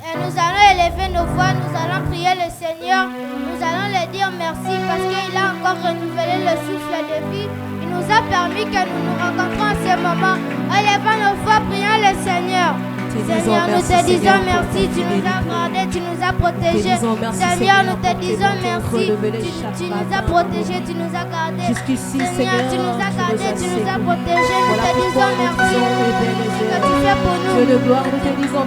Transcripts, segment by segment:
Et nous allons élever nos voix, nous allons prier le Seigneur, nous allons lui dire merci parce qu'il a encore renouvelé le souffle de vie. Il nous a permis que nous nous rencontrons en ce moment. Élevons nos voix, prions le Seigneur. Seigneur, nous te disons merci, tu nous as gardés, tu nous as protégés. Seigneur, nous te disons merci, tu nous as protégés, tu nous as gardés. Seigneur, tu nous as gardés, tu nous as protégés. Nous te disons merci pour ce que tu fais pour nous.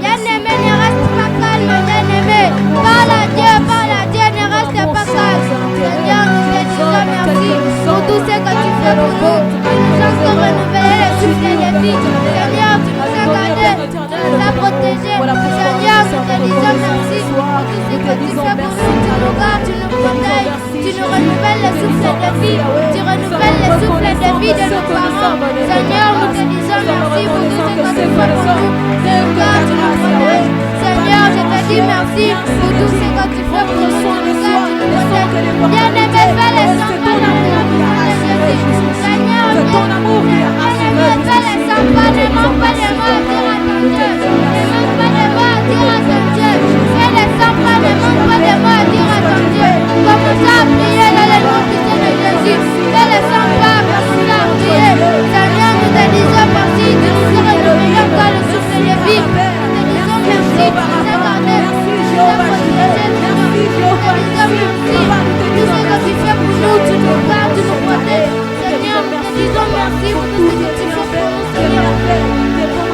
Bien-aimé, ne reste pas calme, bien-aimé. Parle à Dieu, ne reste pas calme. Seigneur, nous te disons merci pour tout ce que tu fais pour nous. Tu nous as encore renouvelé le souffle de vie. Seigneur, tu nous as gardés, tu nous as protégés. Seigneur, nous te disons merci pour tout ce que tu fais pour nous. Tu nous gardes, tu nous protèges, tu nous renouvelles le souffle de vie. Tu renouvelles le souffle de vie de nos parents. Seigneur, nous te disons merci pour tout ce que tu fais pour nous. Tu nous gardes, tu nous protèges. Seigneur, je te dis merci pour tout ce que tu fais pour nous. Tu nous gardes, tu nous protèges. Bien-aimé, fais les 100 pas d'amour de Jésus. Seigneur, bien-aimé, fais les 100 pas, ne manque pas de moi à dire à ton Dieu. Ne manque pas de moi à dire à ton Dieu. Fais les 100 pas, ne manque pas de moi à dire à ton Dieu. Commence à prier dans le nom puissant de Jésus. Fais les 100 pas, commence à prier. Seigneur, nous te disons merci. Tu nous as renouvelé encore le souffle de vie. Nous te disons merci. Tu nous as gardé. Tu nous as protégé. Nous te disons merci. Tout ce que tu fais pour nous, tu nous gardes, tu nous protèges. Seigneur, nous te disons merci pour tout ce que tu fais pour nous, Seigneur.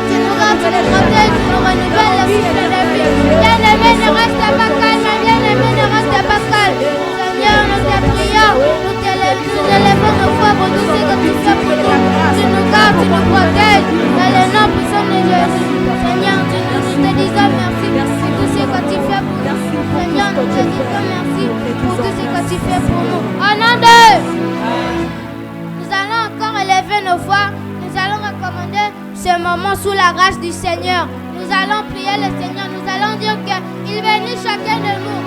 Tu nous gardes, tu nous protèges, tu nous renouvelles le souffle de vie. Bien-aimé, ne reste pas calme. Bien-aimé, ne reste pas calme. Seigneur, nous te prions. Nous élevons nos voix pour tout ce que tu fais pour nous. Tu nous gardes, tu nous protèges. Dans le nom puissant de Jésus. Seigneur, nous te disons merci pour tout ce que tu fais pour nous. Seigneur, nous te disons merci pour tout ce que tu fais pour nous. Au nom de nous allons encore élever nos voix. Nous allons recommander ce moment sous la grâce du Seigneur. Nous allons prier le Seigneur. Nous allons dire qu'il bénit chacun de nous.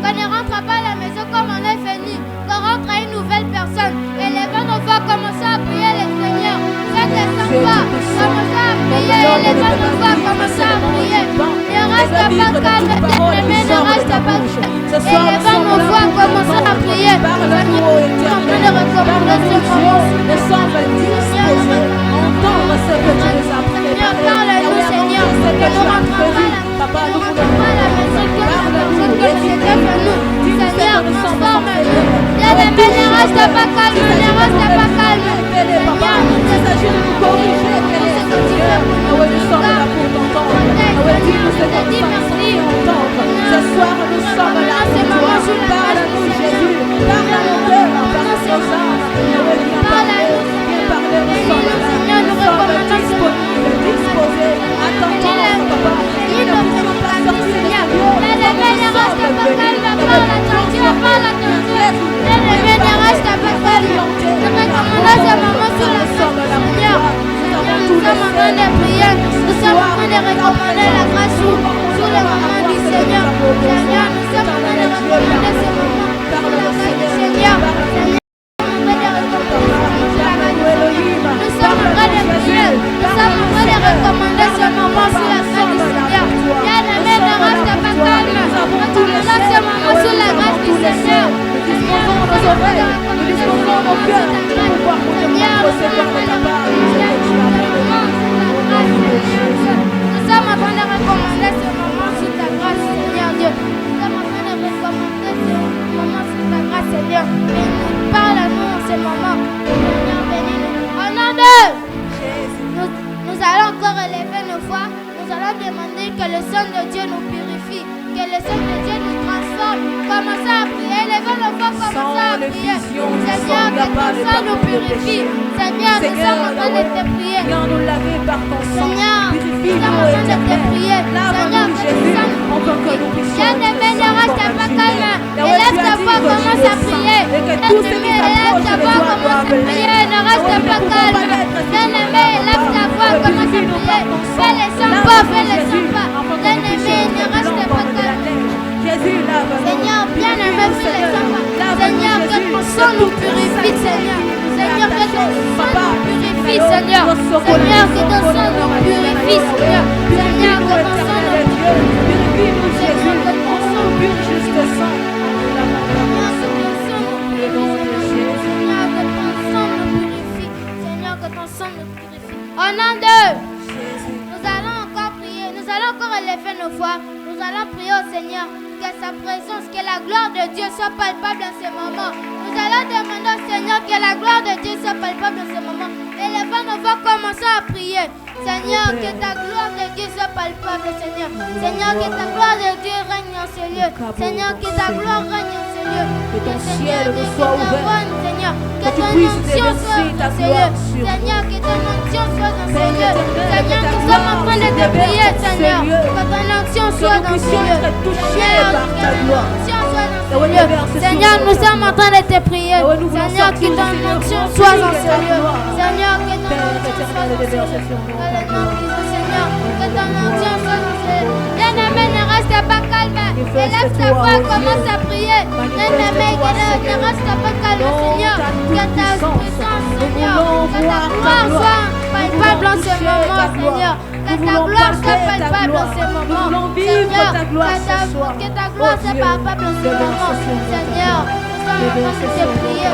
Qu'on ne rentre pas à la maison comme on est venu. Qu'on rentre à une nouvelle personne. Élevons nos voix. Commençons à prier le Seigneur. Faites les 100 pas. Commençons à prier. Élevons nos voix. Commençons à prier. Ne reste pas calme. Ne reste pas calme. Élevons nos voix. Commençons à prier. Seigneur, nous recommandons ce moment. Nous sommes disposés à entendre ce que tu nous as préparé. Parle-nous, Seigneur, que nous rentrons pas à la maison, que c'était pour nous. Seigneur, transforme-nous. Bien-aimé, ne reste pas calme, ne reste pas calme. Seigneur, il s'agit de nous corriger. ce que tu fais pour nous. Nous sommes là pour t'entendre. Nous te dis merci. Ce soir, nous sommes là pour toi. Parle-nous, Jésus. Parle à nos cœurs, parle à nos âmes. Parle-nous, Seigneur. Nous sommes disponibles, disposés à t'entendre, papa. Nous ne pouvons pas sortir de Dieu. Bien-aimé, ne reste pas calme, parle à ton Dieu, parle à ton Dieu. Bien-aimé, ne reste pas calme. Nous recommandons ce moment sous la grâce du Seigneur. Seigneur, nous sommes en train de prier. Nous sommes en train de recommander la grâce sous le moment du Seigneur. Seigneur, nous sommes en train de recommander ce moment sous la grâce du Seigneur. Nous sommes en train de prier. Nous sommes en train de recommander ce moment sous la grâce du Seigneur. Bien-aimé, ne reste pas calme. Recommandons ce moment sous la grâce du Seigneur. Disposons nos oreilles, nous disposons nos cœurs pour pouvoir comprendre ce que ta part Nous sommes en train de recommander ce moment sous ta grâce, Seigneur Dieu. Nous sommes en train de recommander ce moment sous ta grâce, Seigneur. Parle à nous en ce moment. Seigneur, bénis-nous. Au nom de Jésus, nous allons encore élever nos voix. Nous allons demander que le sang de Dieu nous purifie, que le sang de Dieu nous transforme. Commencez à prier, élevons nos voix, commencez à prier. Seigneur, que ton sang nous purifie. Seigneur, nous sommes en train de te prier. Viens nous laver par ton sang. Seigneur, nous Purifie sommes en train de te prier. Seigneur, que ton sang nous purifie. Bien-aimé, ne reste pas calme. Élève ta voix, commence à prier. Bien-aimé, élève ta voix, commence à prier. Ne reste pas calme. Bien-aimé, élève ta voix, commence à prier. Fais les 100 pas, fais les 100 pas. Bien-aimé, ne reste pas calme. Seigneur, bien-aimé, fais les 100 pas. Seigneur, que ton sang nous purifie, Seigneur. Seigneur, que ton sang nous purifie, Seigneur. Seigneur, que ton sang nous purifie, Seigneur. lever nos voix, nous allons prier au Seigneur que sa présence, que la gloire de Dieu soit palpable dans ces moments. Nous allons demander au Seigneur que la gloire de Dieu soit palpable dans ces moments. Élevons nos voix, commençons à prier. Seigneur, que ta gloire de Dieu soit palpable, Seigneur. Seigneur, que ta gloire de Dieu règne en ce lieu. Seigneur, que ta gloire règne en ce lieu. Que ton ciel soit ouvert. Seigneur, que ton onction soit dans ce lieu. Seigneur, que ton onction soit dans ce lieu. Seigneur, nous sommes en train de te prier, Seigneur. Que ton onction soit dans ce lieu. Seigneur, que ton onction soit dans ce lieu. Seigneur, nous sommes en train de te prier. Seigneur, que ton onction soit dans ce lieu. Seigneur, que ton onction soit dans ce lieu. Seigneur, que ton onction soit dans ce lieu. Bien-aimé, ne reste pas calme. Élève ta voix, commence à prier. Bien-aimé, ne reste pas calme, Seigneur. Que ta puissance, Seigneur, que ta gloire soit palpable en ce moment, Seigneur. Que ta gloire soit palpable en ce moment, Seigneur. Que ta gloire soit palpable en ce moment, Seigneur. Nous sommes en train de te prier,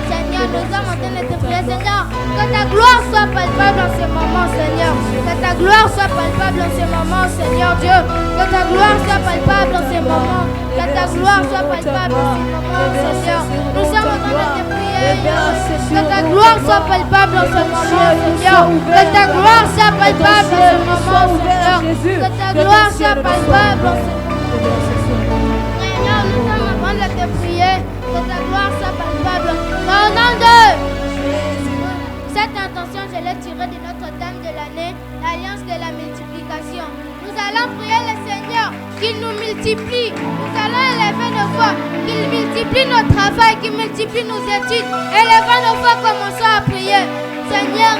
Seigneur. Nous sommes en train de te prier, Seigneur. Que ta gloire soit palpable en ce moment, Seigneur. Que ta gloire soit palpable en ce moment, Seigneur Dieu. Que ta gloire soit palpable en ce moment. Que ta gloire soit palpable en ce moment, Seigneur. Nous sommes en train de te prier. Que ta gloire soit palpable en ce moment, Seigneur. Que ta gloire soit palpable en ce moment, Seigneur. Que ta gloire soit palpable en ce moment. Seigneur, nous sommes en train de te prier. Que ta gloire soit palpable. Au nom de cette intention, je l'ai tirée de notre thème de l'année, l'alliance de la multiplication. Nous allons prier le Seigneur qu'il nous multiplie. Nous allons élever nos voix, qu'il multiplie notre travail, qu'il multiplie nos études. Élevons nos voix, commençons à prier. Seigneur,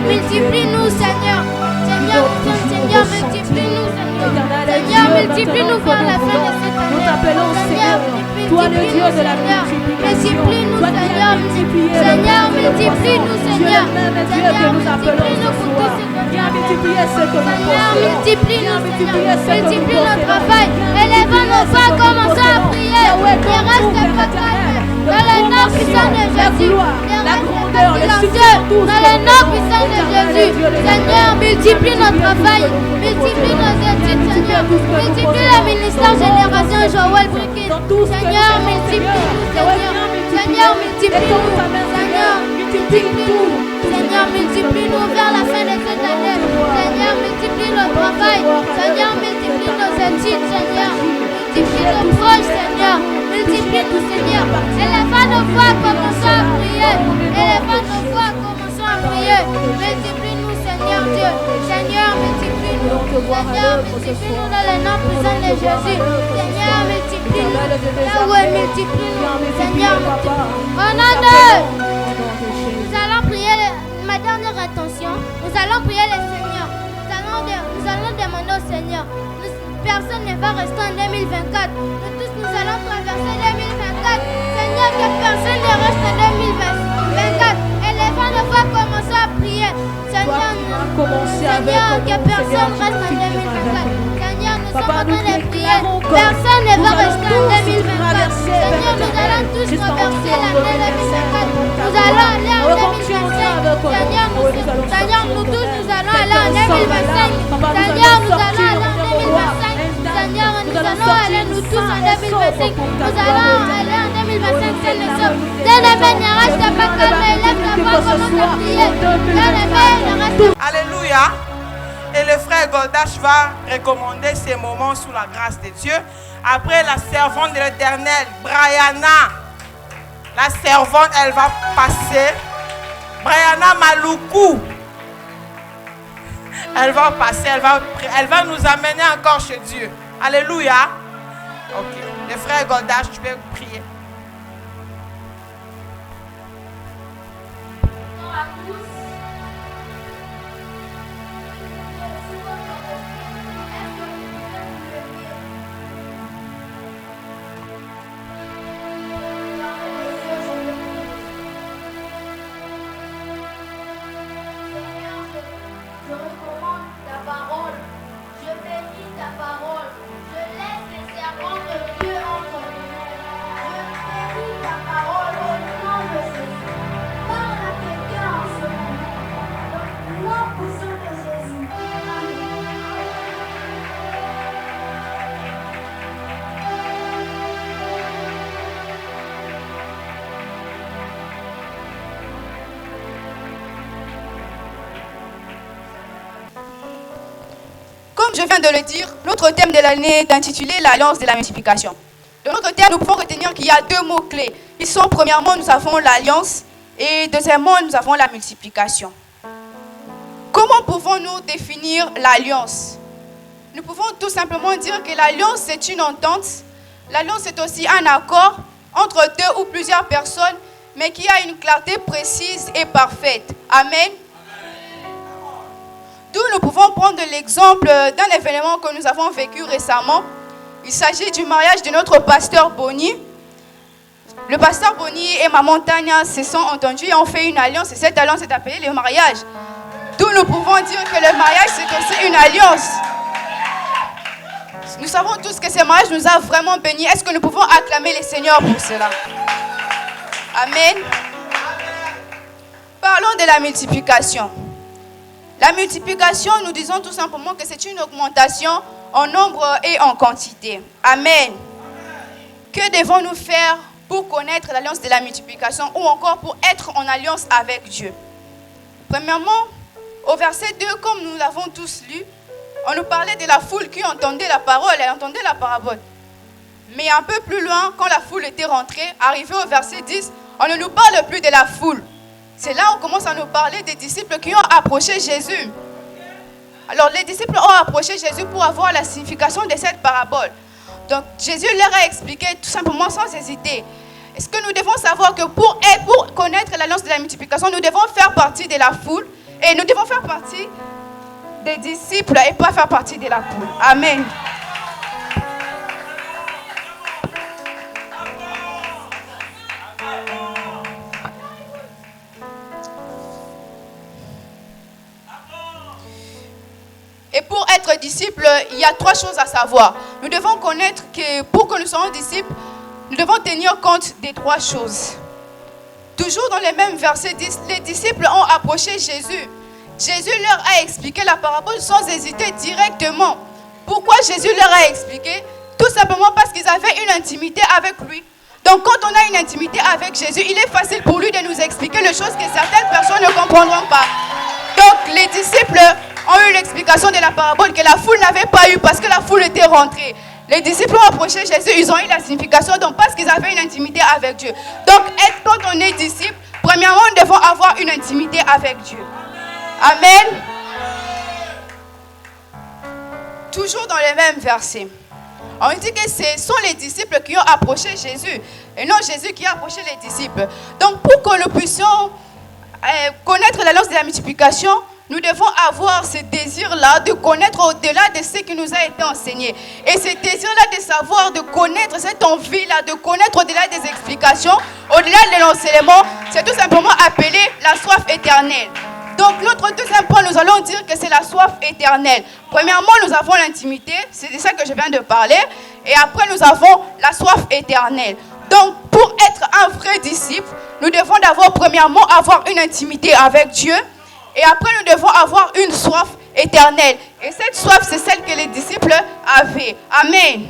multiplie-nous, Seigneur. Seigneur, multiplie-nous, Seigneur. Seigneur, multiplie-nous vers la fin de cette année. Nous t'appelons Seigneur, toi le Dieu de la multiplie-nous, Seigneur. Seigneur, multiplie-nous, Seigneur. Dieu que nous appelons ce soir. Viens multiplier ce que nous possédons. Multiplie-nous, Seigneur. Multiplie notre travail. Élevons nos voix, commençons à prier. Ne reste pas calme. Dans le nom puissant de Jésus. La grandeur, le succès. Dans le nom puissant de Jésus. Seigneur, multiplie notre travail. Multiplie nos études, Seigneur. Multiplie le ministère Génération Joël Briquet. Seigneur, multiplie-nous, Seigneur. Seigneur, multiplie-nous. Seigneur, multiplie-nous. Seigneur, multiplie-nous vers la fin de cette année. Seigneur, multiplie notre travail. Seigneur, multiplie nos études, Seigneur. Multiplie nos proches, Seigneur. Multiplie-nous, Seigneur. Élevons nos voix, commençons à prier. Élevons nos voix, commençons à prier. Multiplie-nous, Seigneur Dieu. Seigneur, multiplie-nous. Seigneur, multiplie-nous dans le nom puissant de Jésus. Seigneur, multiplie-nous. Yahweh, multiplie-nous. Seigneur, multiplie-nous. Au nom de... Nous allons prier ma dernière intention. Nous allons prier le Seigneur. Nous allons demander au Seigneur. Personne ne va rester en 2024. Nous tous, nous allons traverser 2024. Seigneur, que personne ne reste en 2024. Élevons nos voix, commençons à prier. Seigneur, que personne reste en 2024. Seigneur, nous sommes en train de prier. Personne ne va rester en 2024. Seigneur, nous allons tous traverser l'année 2024. Nous allons aller en 2025. Seigneur, nous tous, nous allons aller en 2025. Seigneur, nous allons aller en 2025. Seigneur, nous allons aller nous tous en 2025. Nous allons aller en 2025, Seigneur. Bien-aimé, ne reste pas calme. Lève la voix, commence à prier. Bien-aimé, ne reste pas. Alléluia. Et le frère Goldash va recommander ces moments sous la grâce de Dieu. Après, la servante de l'Éternel, Brianna, la servante, elle va passer. Brianna Maloukou. Elle va passer, elle va nous amener encore chez Dieu. Alléluia. Ok. Le frère Goldash, tu peux prier. Bonjour à tous. Je recommande ta parole, je bénis ta parole, je laisse les servants de Dieu entre tes mains. Je Comme je viens de le dire, notre thème de l'année est intitulé l'alliance de la multiplication. Dans notre thème, nous pouvons retenir qu'il y a deux mots-clés. Ils sont, premièrement, nous avons l'alliance et deuxièmement, nous avons la multiplication. Comment pouvons-nous définir l'alliance? Nous pouvons tout simplement dire que l'alliance, c'est une entente. L'alliance, c'est aussi un accord entre deux ou plusieurs personnes, mais qui a une clarté précise et parfaite. Amen. D'où nous pouvons prendre l'exemple d'un événement que nous avons vécu récemment. Il s'agit du mariage de notre pasteur Bonny. Le pasteur Bonny et maman Tania se sont entendus et ont fait une alliance. Et cette alliance est appelée le mariage. D'où nous pouvons dire que le mariage, c'est aussi une alliance. Nous savons tous que ce mariage nous a vraiment bénis. Est-ce que nous pouvons acclamer le Seigneur pour cela? Amen. Parlons de la multiplication. La multiplication, nous disons tout simplement que c'est une augmentation en nombre et en quantité. Amen. Que devons-nous faire pour connaître l'alliance de la multiplication ou encore pour être en alliance avec Dieu? Premièrement, au verset 2, comme nous l'avons tous lu, on nous parlait de la foule qui entendait la parole, elle entendait la parabole. Mais un peu plus loin, quand la foule était rentrée, arrivé au verset 10, on ne nous parle plus de la foule. C'est là où on commence à nous parler des disciples qui ont approché Jésus. Alors les disciples ont approché Jésus pour avoir la signification de cette parabole. Donc Jésus leur a expliqué tout simplement sans hésiter. Est-ce que nous devons savoir que pour connaître l'alliance de la multiplication, nous devons faire partie de la foule et nous devons faire partie des disciples et pas faire partie de la foule. Amen. Et pour être disciple, il y a 3 choses à savoir. Nous devons connaître que pour que nous soyons disciples, nous devons tenir compte des 3 choses. Toujours dans les mêmes versets 10, les disciples ont approché Jésus. Jésus leur a expliqué la parabole sans hésiter directement. Pourquoi Jésus leur a expliqué? Tout simplement parce qu'ils avaient une intimité avec lui. Donc quand on a une intimité avec Jésus, il est facile pour lui de nous expliquer les choses que certaines personnes ne comprendront pas. Donc les disciples ont eu l'explication de la parabole que la foule n'avait pas eu parce que la foule était rentrée. Les disciples ont approché Jésus, ils ont eu la signification donc parce qu'ils avaient une intimité avec Dieu. Donc quand on est disciple, premièrement, nous devons avoir une intimité avec Dieu. Amen. Toujours dans les mêmes versets. On dit que ce sont les disciples qui ont approché Jésus et non Jésus qui a approché les disciples. Donc pour que nous puissions connaître l'alliance de la multiplication, nous devons avoir ce désir-là de connaître au-delà de ce qui nous a été enseigné. Et ce désir-là de savoir, de connaître cette envie-là, de connaître au-delà des explications, au-delà de l'enseignement, c'est tout simplement appelé la soif éternelle. Donc notre deuxième point, nous allons dire que c'est la soif éternelle. Premièrement, nous avons l'intimité, c'est de ça que je viens de parler. Et après, nous avons la soif éternelle. Donc pour être un vrai disciple, nous devons d'abord premièrement avoir une intimité avec Dieu. Et après, nous devons avoir une soif éternelle. Et cette soif, c'est celle que les disciples avaient. Amen.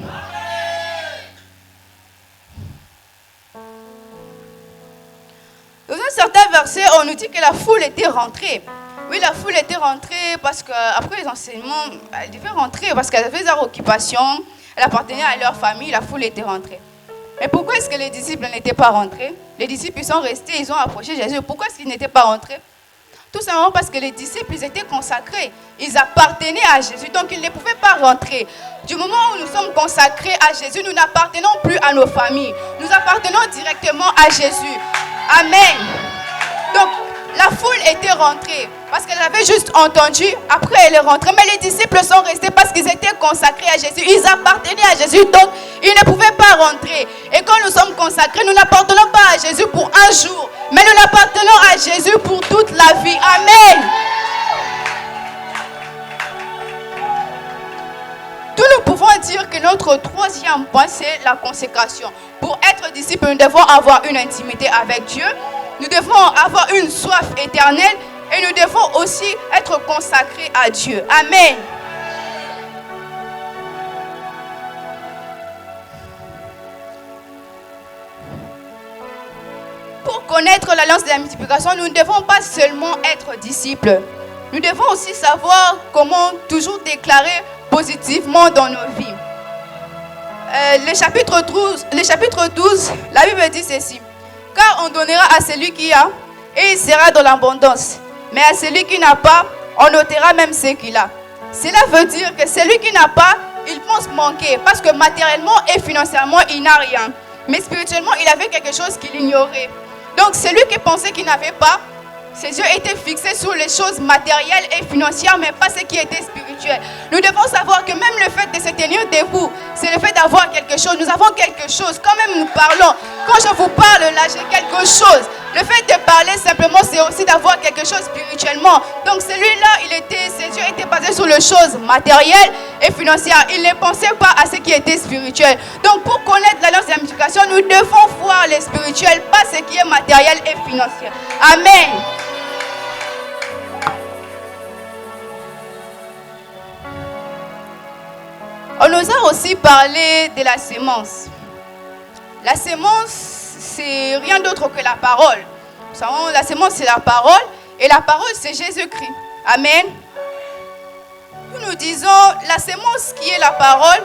Dans un certain verset, on nous dit que la foule était rentrée. Oui, la foule était rentrée parce qu'après les enseignements, elle devait rentrer parce qu'elle avait leur occupation, elle appartenait à leur famille, la foule était rentrée. Mais pourquoi est-ce que les disciples n'étaient pas rentrés? Les disciples, ils sont restés, ils ont approché Jésus. Pourquoi est-ce qu'ils n'étaient pas rentrés? Tout simplement parce que les disciples, ils étaient consacrés. Ils appartenaient à Jésus, donc ils ne pouvaient pas rentrer. Du moment où nous sommes consacrés à Jésus, nous n'appartenons plus à nos familles. Nous appartenons directement à Jésus. Amen. Donc, la foule était rentrée parce qu'elle avait juste entendu. Après, elle est rentrée. Mais les disciples sont restés parce qu'ils étaient consacrés à Jésus. Ils appartenaient à Jésus, donc ils ne pouvaient pas rentrer. Et quand nous sommes consacrés, nous n'appartenons pas à Jésus pour un jour, mais nous appartenons à Jésus pour toute la vie. Amen. D'où nous pouvons dire que notre troisième point, c'est la consécration. Pour être disciple, nous devons avoir une intimité avec Dieu. Nous devons avoir une soif éternelle et nous devons aussi être consacrés à Dieu. Amen. Pour connaître l'alliance de la multiplication, nous ne devons pas seulement être disciples. nous devons aussi savoir comment toujours déclarer positivement dans nos vies. Le chapitre 12, la Bible dit ceci. Car on donnera à celui qui a, et il sera dans l'abondance. Mais à celui qui n'a pas, on ôtera même ce qu'il a. Cela veut dire que celui qui n'a pas, il pense manquer. Parce que matériellement et financièrement, il n'a rien. Mais spirituellement, il avait quelque chose qu'il ignorait. Donc celui qui pensait qu'il n'avait pas, ses yeux étaient fixés sur les choses matérielles et financières, mais pas ce qui était spirituel. Nous devons savoir que même le fait de se tenir debout, c'est le fait d'avoir quelque chose. Nous avons quelque chose. Quand même nous parlons. Quand je vous parle là, j'ai quelque chose. Le fait de parler simplement, c'est aussi d'avoir quelque chose spirituellement. Donc celui-là, ses yeux étaient basés sur les choses matérielles et financières. Il ne pensait pas à ce qui était spirituel. Donc pour connaître l'alliance de la multiplication, nous devons voir les spirituels, pas ce qui est matériel et financier. Amen. On nous a aussi parlé de la sémence. La sémence, c'est rien d'autre que la parole. Nous savons, la sémence, c'est la parole. Et la parole, c'est Jésus-Christ. Amen. Nous disons, la sémence qui est la parole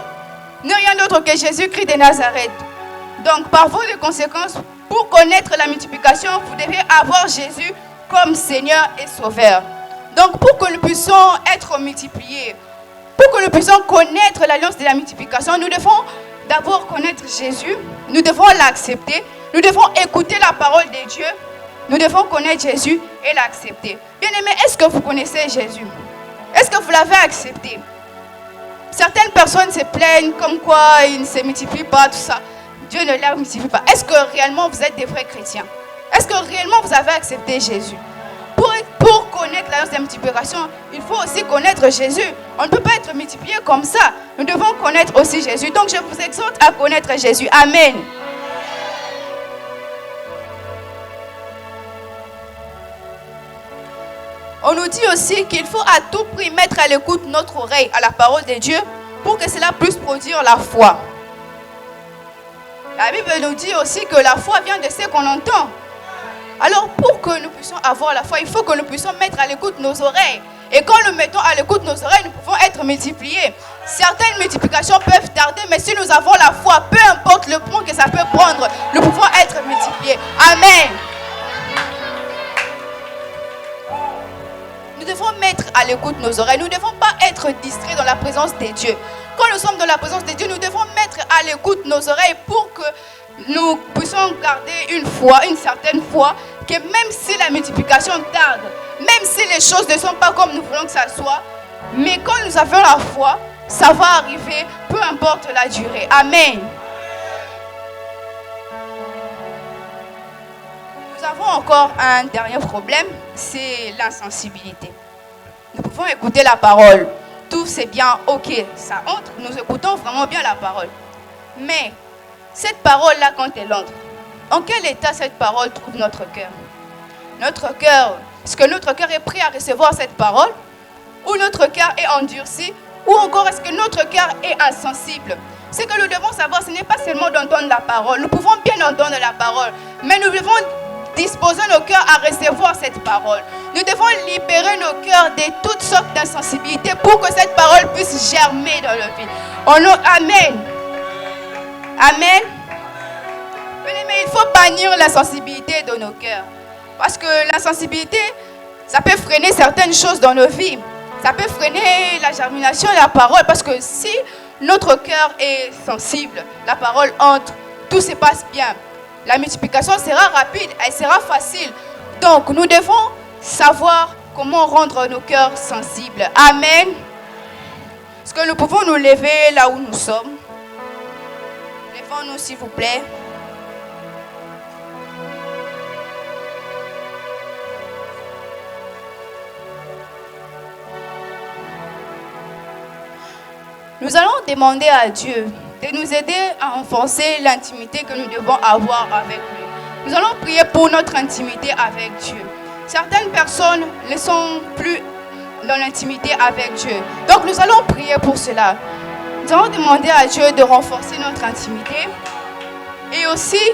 n'est rien d'autre que Jésus-Christ de Nazareth. Donc, par voie de conséquence, pour connaître la multiplication, vous devez avoir Jésus comme Seigneur et Sauveur. Donc, pour que nous puissions être multipliés, pour que nous puissions connaître l'alliance de la multiplication, nous devons d'abord connaître Jésus, nous devons l'accepter, nous devons écouter la parole de Dieu, nous devons connaître Jésus et l'accepter. Bien-aimés, est-ce que vous connaissez Jésus? Est-ce que vous l'avez accepté? Certaines personnes se plaignent comme quoi il ne se multiplie pas, tout ça. Dieu ne la multiplie pas. Est-ce que réellement vous êtes des vrais chrétiens? Est-ce que réellement vous avez accepté Jésus? Pour connaître l'alliance de la multiplication, il faut aussi connaître Jésus. On ne peut pas être multiplié comme ça. Nous devons connaître aussi Jésus. Donc je vous exhorte à connaître Jésus. Amen. On nous dit aussi qu'il faut à tout prix mettre à l'écoute notre oreille à la parole de Dieu pour que cela puisse produire la foi. La Bible nous dit aussi que la foi vient de ce qu'on entend. Alors pour que nous puissions avoir la foi, il faut que nous puissions mettre à l'écoute nos oreilles. Et quand nous mettons à l'écoute nos oreilles, nous pouvons être multipliés. Certaines multiplications peuvent tarder, mais si nous avons la foi, peu importe le point que ça peut prendre, nous pouvons être multipliés. Amen. Nous devons mettre à l'écoute nos oreilles. Nous ne devons pas être distraits dans la présence de Dieu. Quand nous sommes dans la présence de Dieu, nous devons mettre à l'écoute nos oreilles pour que nous puissions garder une foi, une certaine foi, que même si la multiplication tarde, même si les choses ne sont pas comme nous voulons que ça soit, mais quand nous avons la foi, ça va arriver, peu importe la durée. Amen. Nous avons encore un dernier problème, c'est l'insensibilité. Nous pouvons écouter la parole, tout c'est bien, ok, ça entre, nous écoutons vraiment bien la parole. Mais cette parole-là, quand elle entre, en quel état cette parole trouve notre cœur? Notre cœur, est-ce que notre cœur est prêt à recevoir cette parole? Ou notre cœur est endurci? Ou encore est-ce que notre cœur est insensible? Ce que nous devons savoir, ce n'est pas seulement d'entendre la parole. Nous pouvons bien entendre la parole, mais nous devons disposer nos cœurs à recevoir cette parole. Nous devons libérer nos cœurs de toutes sortes d'insensibilités pour que cette parole puisse germer dans nos vies. Amen. Amen. Mais il faut bannir l'insensibilité de nos cœurs. Parce que l'insensibilité, ça peut freiner certaines choses dans nos vies. Ça peut freiner la germination de la parole. Parce que si notre cœur est sensible, la parole entre, tout se passe bien. La multiplication sera rapide, elle sera facile. Donc, nous devons savoir comment rendre nos cœurs sensibles. Amen. Est-ce que nous pouvons nous lever là où nous sommes? Levons-nous, s'il vous plaît. Nous allons demander à Dieu de nous aider à renforcer l'intimité que nous devons avoir avec lui. Nous allons prier pour notre intimité avec Dieu. Certaines personnes ne sont plus dans l'intimité avec Dieu. Donc nous allons prier pour cela. Nous allons demander à Dieu de renforcer notre intimité et aussi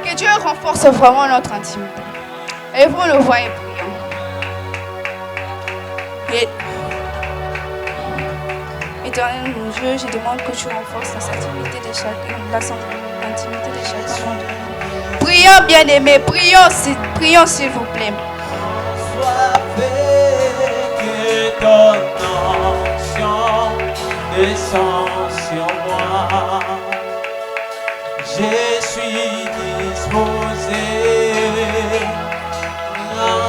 que Dieu renforce vraiment notre intimité. Et vous le voyez prier. Éternel, mon Dieu, je demande que tu renforces la sainteté de chacun, l'intimité de chacun d'entre nous. Prions, bien-aimés, prions s'il vous plaît. Sois fait que ton onction descend sur moi. Je suis disposé.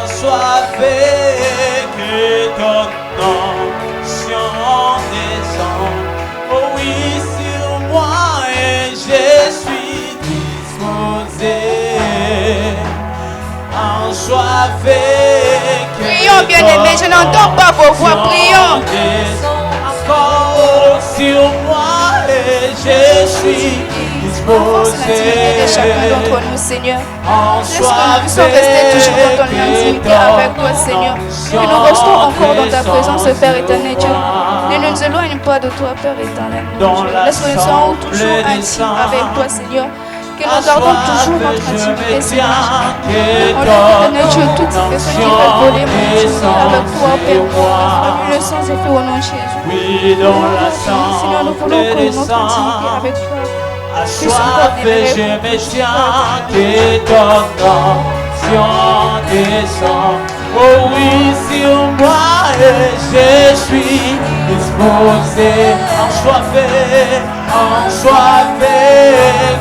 Sois fait que ton onction descend. Oh oui, sur moi et je suis disposé. Sois fait que prions, bien-aimés, je n'entends pas vos voix, prions. Encore sur moi et je suis Renforce l'intimité de chacun d'entre nous, Seigneur. Laisse que nous puissions rester toujours dans ton intimité avec toi, Seigneur. Que nous restons encore dans ta présence, Père éternel Dieu. Ne nous éloigne pas de toi, Père éternel. Laisse que nous soyons toujours intimes avec toi, Seigneur. Que nous gardons toujours notre intimité, Seigneur. On éternel Dieu, toutes ces personnes qui veulent voler mon intimité avec toi, Père. Annule le sans effet au nom de Jésus. Oui, dans la Seigneur, nous voulons que notre intimité avec toi. Assoiffé, je me tiens que ton onction descend. Oh oui, sur moi et je suis disposé. Assoiffé,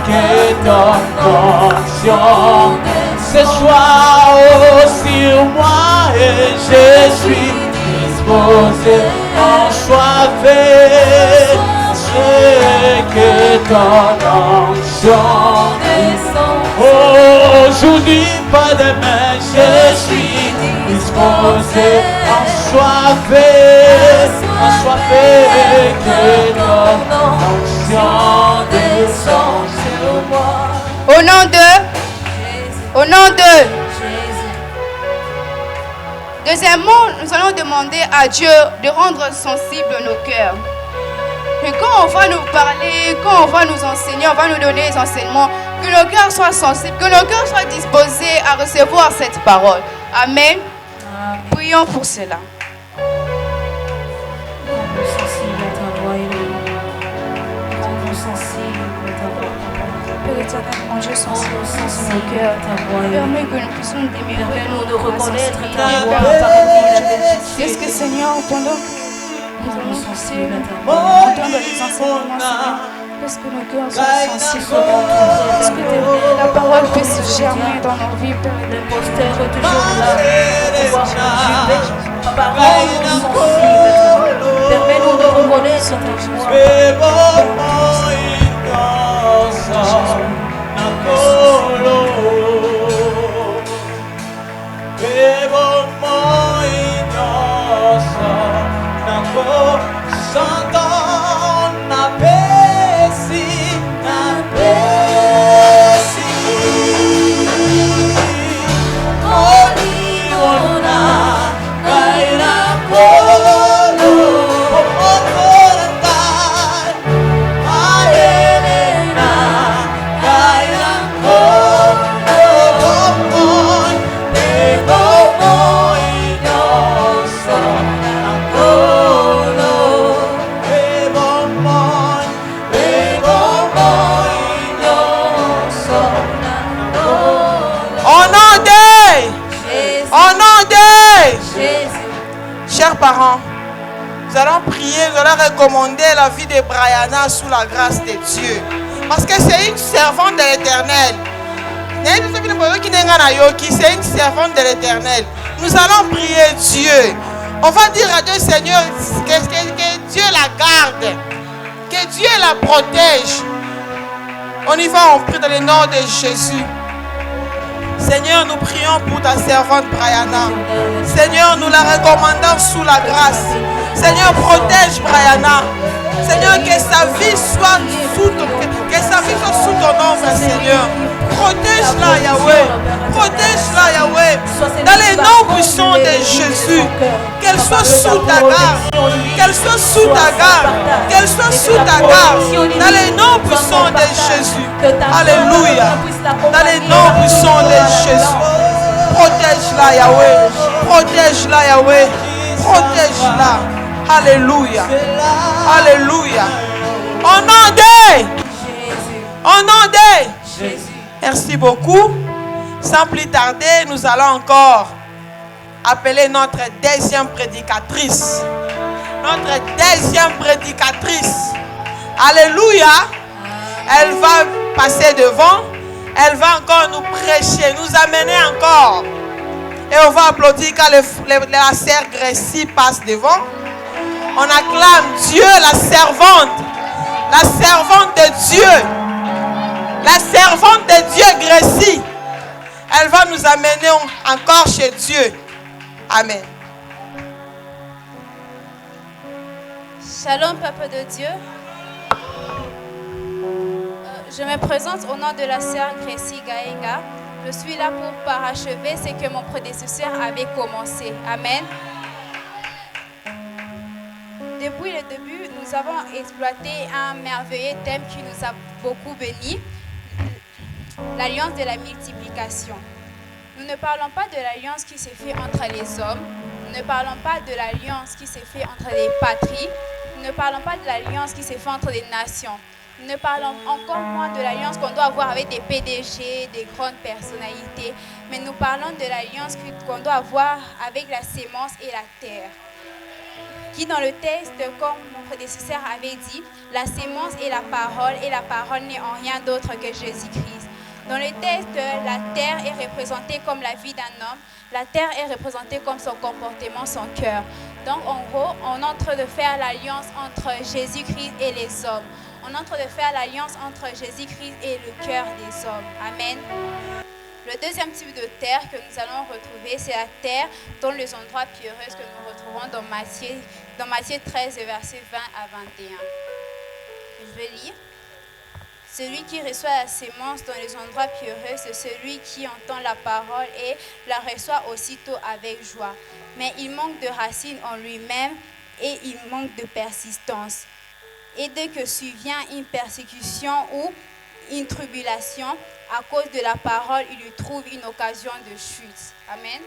que ton onction ce soir, oh, sur moi et je suis disposé. Assoiffé, que ton onction descend. Oh, aujourd'hui, pas demain, je suis disposé. Assoiffé, que ton onction descend sur moi. Au nom de Deuxièmement, nous allons demander à Dieu de rendre sensibles nos cœurs. Et quand on va nous parler, quand on va nous enseigner, on va nous donner les enseignements, que nos cœurs soient sensibles, que nos cœurs soient disposés à recevoir cette parole. Amen. Prions pour cela. Rends-nous sensibles à ta voix, rends-nous sensibles à ta voix. Père éternel, mon Dieu, sensible à nos cœurs. Permets que nous puissions t'aimer. Permets-nous de reconnaître ta ta voix voix. parmi Est-ce que Seigneur, pendant que nous allons sensibles à ta voix, entendre les enseignements, Seigneur, parce que nos cœurs sont sensibles à ton nom, parce que la parole puisse germer dans nos vies, Père. l'imposteur est toujours là pour pouvoir juger. Parole nous sensibles à ta voix. Permets-nous de reconnaître ta voix. Chers parents, nous allons prier, nous allons recommander la vie de Brianna sous la grâce de Dieu. Parce que c'est une servante de l'Éternel. C'est une servante de l'Éternel. Nous allons prier Dieu. On va dire à Dieu, Seigneur, que Dieu la garde, que Dieu la protège. On y va, on prie dans le nom de Jésus. Seigneur, nous prions pour ta servante Brianna. Seigneur, nous la recommandons sous la grâce. Seigneur, protège Brianna. Seigneur, que sa vie soit sous ton ombre, Seigneur. Protège-la, Yahweh. Protège-la, Yahweh. Dans les noms puissants de Jésus. Qu'elle soit sous ta garde. Qu'elle soit sous ta garde. Qu'elle soit sous ta garde. Dans les noms puissants de Jésus. Alléluia. Dans les noms puissants de Jésus. Protège-la, Yahweh. Protège-la, Yahweh. Protège-la. Alléluia. Alléluia. Au nom de Jésus. Au nom de Jésus. Merci beaucoup. Sans plus tarder, nous allons encore appeler notre deuxième prédicatrice. Notre deuxième prédicatrice. Alléluia. Elle va passer devant. Elle va encore nous prêcher, nous amener encore. Et on va applaudir quand la sœur Gracie passe devant. On acclame Dieu, la servante de Dieu. La servante de Dieu, Gracie. Elle va nous amener encore chez Dieu. Amen. Shalom, peuple de Dieu. Je me présente au nom de la sœur Gracie Gaenga. Je suis là pour parachever ce que mon prédécesseur avait commencé. Amen. Depuis le début, nous avons exploité un merveilleux thème qui nous a beaucoup bénis, l'alliance de la multiplication. Nous ne parlons pas de l'alliance qui s'est faite entre les hommes, nous ne parlons pas de l'alliance qui s'est faite entre les patries, nous ne parlons pas de l'alliance qui s'est faite entre les nations. Nous ne parlons encore moins de l'alliance qu'on doit avoir avec des PDG, des grandes personnalités, mais nous parlons de l'alliance qu'on doit avoir avec la sémence et la terre. Qui dans le texte, comme mon prédécesseur avait dit, la sémence est la parole n'est en rien d'autre que Jésus-Christ. Dans le texte, la terre est représentée comme la vie d'un homme, la terre est représentée comme son comportement, son cœur. Donc en gros, on est en train de faire l'alliance entre Jésus-Christ et les hommes. On est en train de faire l'alliance entre Jésus-Christ et le cœur des hommes. Amen. Le deuxième type de terre que nous allons retrouver, c'est la terre dans les endroits pierreux que nous retrouvons dans Matthieu 13, versets 20 à 21. Je vais lire. Celui qui reçoit la sémence dans les endroits pierreux, c'est celui qui entend la parole et la reçoit aussitôt avec joie. Mais il manque de racines en lui-même et il manque de persistance. Et dès que survient une persécution ou une tribulation, à cause de la parole, il lui trouve une occasion de chute. Amen.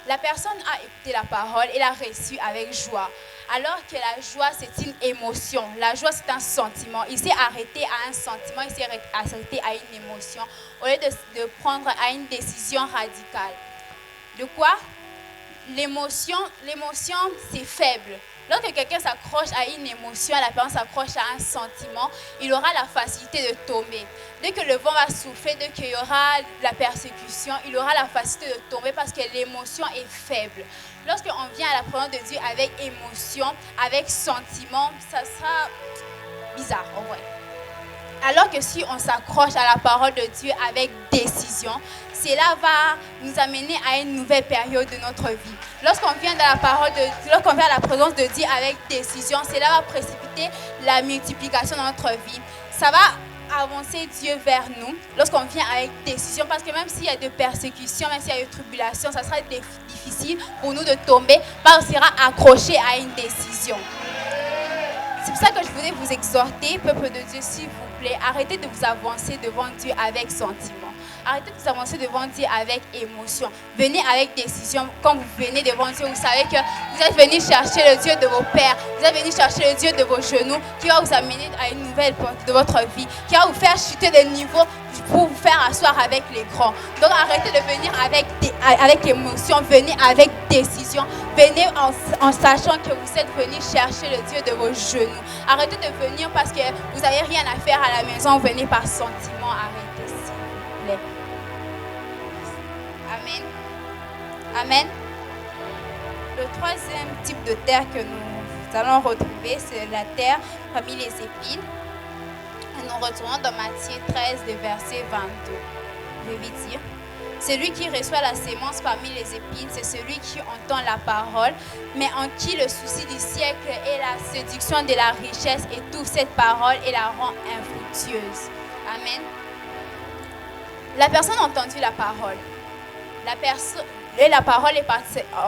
La personne a écouté la parole et l'a reçue avec joie. Alors que la joie, c'est une émotion. La joie, c'est un sentiment. Il s'est arrêté à un sentiment, il s'est arrêté à une émotion, au lieu de prendre à une décision radicale. De quoi? L'émotion, c'est faible. Lorsque quelqu'un s'accroche à une émotion, la personne s'accroche à un sentiment, il aura la facilité de tomber. Dès que le vent va souffler, dès qu'il y aura la persécution, il aura la facilité de tomber parce que l'émotion est faible. Lorsqu'on vient à la présence de Dieu avec émotion, avec sentiment, ça sera bizarre en vrai. Alors que si on s'accroche à la parole de Dieu avec décision, cela va nous amener à une nouvelle période de notre vie. Lorsqu'on vient à la présence de Dieu avec décision, cela va précipiter la multiplication dans notre vie. Ça va avancer Dieu vers nous lorsqu'on vient avec décision, parce que même s'il y a des persécutions, même s'il y a des tribulations, ça sera difficile pour nous de tomber parce qu'on sera accroché à une décision. C'est pour ça que je voulais vous exhorter, peuple de Dieu, s'il vous plaît, arrêtez de vous avancer devant Dieu avec sentiment. Arrêtez de vous avancer devant Dieu avec émotion. Venez avec décision. Quand vous venez devant Dieu, vous savez que vous êtes venu chercher le Dieu de vos pères. Vous êtes venu chercher le Dieu de vos genoux qui va vous amener à une nouvelle porte de votre vie, qui va vous faire chuter de niveau pour vous faire asseoir avec les grands. Donc arrêtez de venir avec émotion. Venez avec décision. Venez en sachant que vous êtes venu chercher le Dieu de vos genoux. Arrêtez de venir parce que vous n'avez rien à faire à la maison. Venez par sentiment. Arrêtez, s'il vous plaît. Amen. Amen. Le troisième type de terre que nous allons retrouver, c'est la terre parmi les épines. Et nous retournons dans Matthieu 13, verset 22. Je vais vite dire. Celui qui reçoit la sémence parmi les épines, c'est celui qui entend la parole, mais en qui le souci du siècle est la séduction de la richesse et toute cette parole et la rend infructueuse. Amen. La personne a entendu la parole. La parole est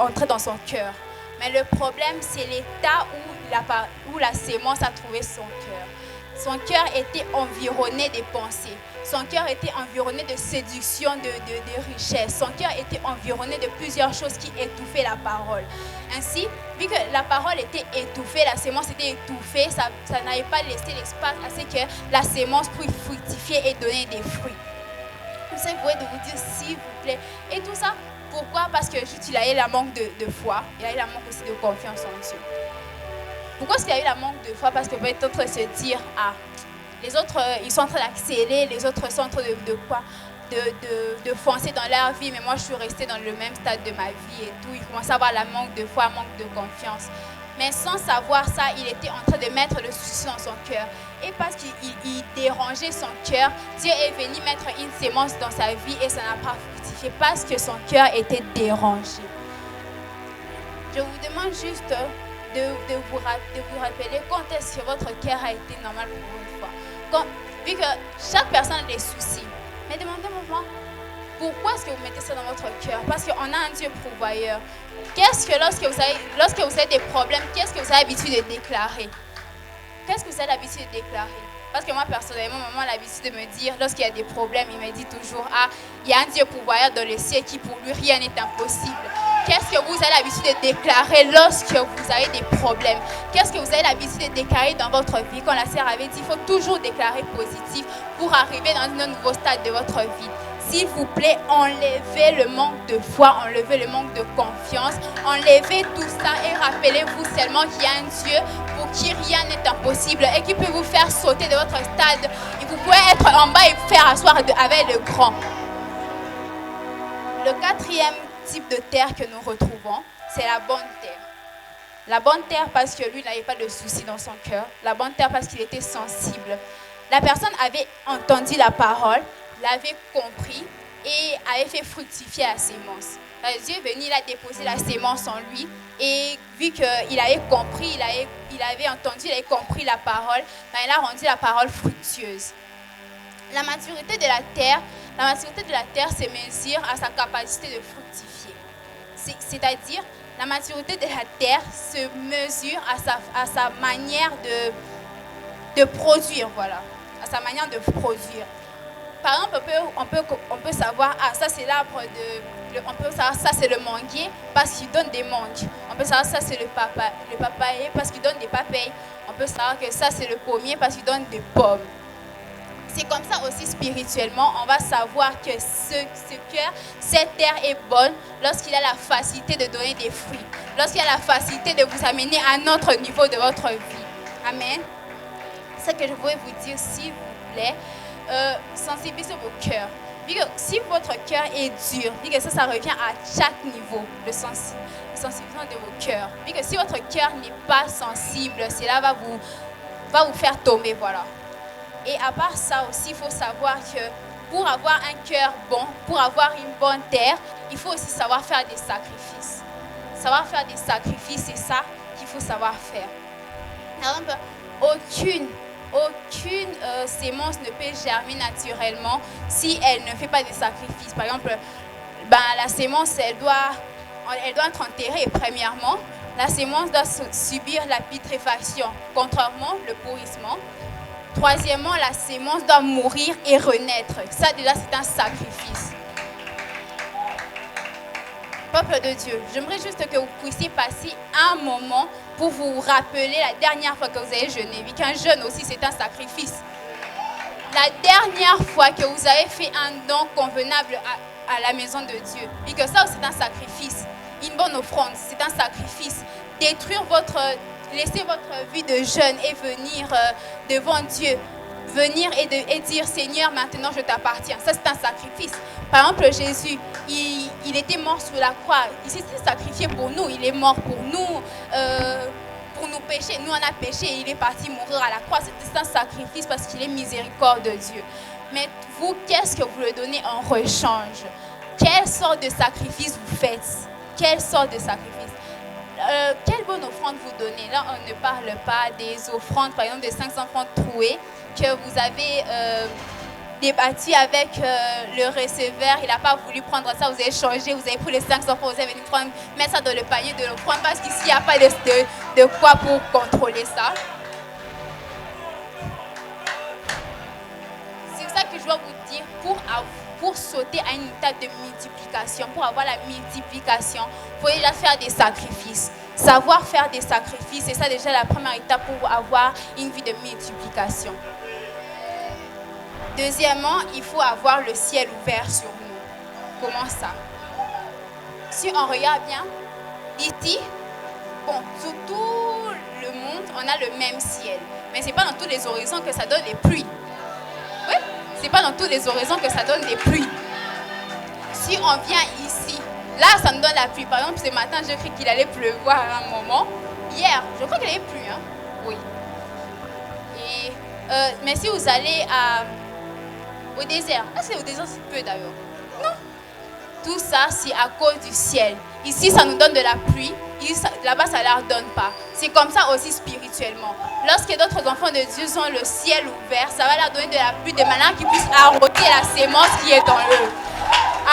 entrée dans son cœur. Mais le problème, c'est l'état où la sémence a trouvé son cœur. Son cœur était environné des pensées. Son cœur était environné de séduction, de richesse. Son cœur était environné de plusieurs choses qui étouffaient la parole. Ainsi, vu que la parole était étouffée, la sémence était étouffée, ça n'avait pas laissé l'espace à ce que la sémence puisse fructifier et donner des fruits. C'est pour de vous dire s'il vous plaît. Et tout ça, pourquoi? Parce que juste il a eu la manque de foi, il a eu la manque aussi de confiance en Dieu. Pourquoi est-ce qu'il y a eu la manque de foi? Parce que peut-être se dire, les autres, ils sont en train d'accélérer, les autres sont en train de foncer dans leur vie, mais moi je suis restée dans le même stade de ma vie et tout. Il commence à avoir la manque de foi, manque de confiance. Mais sans savoir ça, il était en train de mettre le souci dans son cœur. Et parce qu'il dérangeait son cœur, Dieu est venu mettre une sémence dans sa vie et ça n'a pas fructifié parce que son cœur était dérangé. Je vous demande juste de vous rappeler quand est-ce que votre cœur a été normal pour une fois. Vu que chaque personne a des soucis. Mais demandez-moi, pourquoi est-ce que vous mettez ça dans votre cœur? Parce qu'on a un Dieu pourvoyeur. Qu'est-ce que lorsque vous avez des problèmes, qu'est-ce que vous avez l'habitude de déclarer? Qu'est-ce que vous avez l'habitude de déclarer? Parce que moi, personnellement, maman a l'habitude de me dire, lorsqu'il y a des problèmes, il me dit toujours, il y a un Dieu pourvoyeur dans le ciel qui pour lui, rien n'est impossible. Qu'est-ce que vous avez l'habitude de déclarer lorsque vous avez des problèmes? Qu'est-ce que vous avez l'habitude de déclarer dans votre vie? Quand la sœur avait dit, il faut toujours déclarer positif pour arriver dans un nouveau stade de votre vie. S'il vous plaît, enlevez le manque de foi, enlevez le manque de confiance, enlevez tout ça et rappelez-vous seulement qu'il y a un Dieu pour qui rien n'est impossible et qui peut vous faire sauter de votre stade. Et vous pouvez être en bas et vous faire asseoir avec le grand. Le quatrième type de terre que nous retrouvons, c'est la bonne terre. La bonne terre parce que lui n'avait pas de soucis dans son cœur. La bonne terre parce qu'il était sensible. La personne avait entendu la parole, l'avait compris et avait fait fructifier la sémence. Dieu est venu, il a déposé la sémence en lui et vu qu'il avait compris, il avait entendu, il avait compris la parole, il a rendu la parole fructueuse. La maturité de la terre se mesure à sa capacité de fructifier. C'est-à-dire, la maturité de la terre se mesure à sa manière de produire, voilà, à sa manière de produire. Par exemple, on peut savoir, ça c'est l'arbre on peut savoir ça c'est le manguier parce qu'il donne des mangues. On peut savoir ça c'est le papayer parce qu'il donne des papayes. On peut savoir que ça c'est le pommier parce qu'il donne des pommes. C'est comme ça aussi spirituellement, on va savoir que ce cœur, cette terre est bonne lorsqu'il a la facilité de donner des fruits, lorsqu'il a la facilité de vous amener à un autre niveau de votre vie. Amen. C'est ce que je voulais vous dire, s'il vous plaît. Sensibilisez vos cœurs. Si votre cœur est dur, ça revient à chaque niveau, le sensibilisation de vos cœurs. Si votre cœur n'est pas sensible, cela va vous faire tomber, voilà. Et à part ça aussi, il faut savoir que pour avoir un cœur bon, pour avoir une bonne terre, il faut aussi savoir faire des sacrifices. Savoir faire des sacrifices, c'est ça qu'il faut savoir faire. Par exemple, aucune sémence ne peut germer naturellement si elle ne fait pas de sacrifices. Par exemple, la sémence, elle doit être enterrée premièrement. La sémence doit subir la putréfaction, contrairement le pourrissement. Troisièmement, la sémence doit mourir et renaître. Ça déjà, c'est un sacrifice. Peuple de Dieu, j'aimerais juste que vous puissiez passer un moment pour vous rappeler la dernière fois que vous avez jeûné. Vu qu'un jeûne aussi, c'est un sacrifice. La dernière fois que vous avez fait un don convenable à la maison de Dieu. Et que ça aussi, c'est un sacrifice. Une bonne offrande, c'est un sacrifice. Laisser votre vie de jeûne et venir devant Dieu. Venir et dire, Seigneur, maintenant je t'appartiens. Ça, c'est un sacrifice. Par exemple, Jésus, il était mort sur la croix. Il s'est sacrifié pour nous. Il est mort pour nous pécher. Nous, on a péché et il est parti mourir à la croix. C'est un sacrifice parce qu'il est miséricorde de Dieu. Mais vous, qu'est-ce que vous lui donnez en rechange? Quelle sorte de sacrifice vous faites? Quelle sorte de sacrifice? Quelle bonne offrande vous donnez? Là, on ne parle pas des offrandes, par exemple, de 500 francs troués que vous avez débattu avec le receveur. Il n'a pas voulu prendre ça, vous avez changé, vous avez pris les 500 francs, vous avez venu mettre ça dans le panier de l'offrande parce qu'ici, il n'y a pas de quoi pour contrôler ça. que je dois vous dire, pour sauter à une étape de multiplication, pour avoir la multiplication, il faut déjà faire des sacrifices. Savoir faire des sacrifices, c'est ça déjà la première étape pour avoir une vie de multiplication. Deuxièmement, il faut avoir le ciel ouvert sur nous. Comment ça? Si on regarde bien, ici, bon, sur tout le monde, on a le même ciel. Mais ce n'est pas dans tous les horizons que ça donne les pluies. Oui, ce n'est pas dans tous les horizons que ça donne des pluies. Si on vient ici, là, ça nous donne la pluie. Par exemple, ce matin, j'ai cru qu'il allait pleuvoir à un moment. Hier, je crois qu'il avait plu, hein? Oui. Et, mais si vous allez au désert, là, c'est au désert, c'est peu d'ailleurs. Non. Tout ça, c'est à cause du ciel. Ici, ça nous donne de la pluie. Là-bas, ça ne leur donne pas. C'est comme ça aussi spirituellement. Lorsque d'autres enfants de Dieu ont le ciel ouvert, ça va leur donner de la pluie de manière qu'ils puissent arroser la sémence qui est dans eux.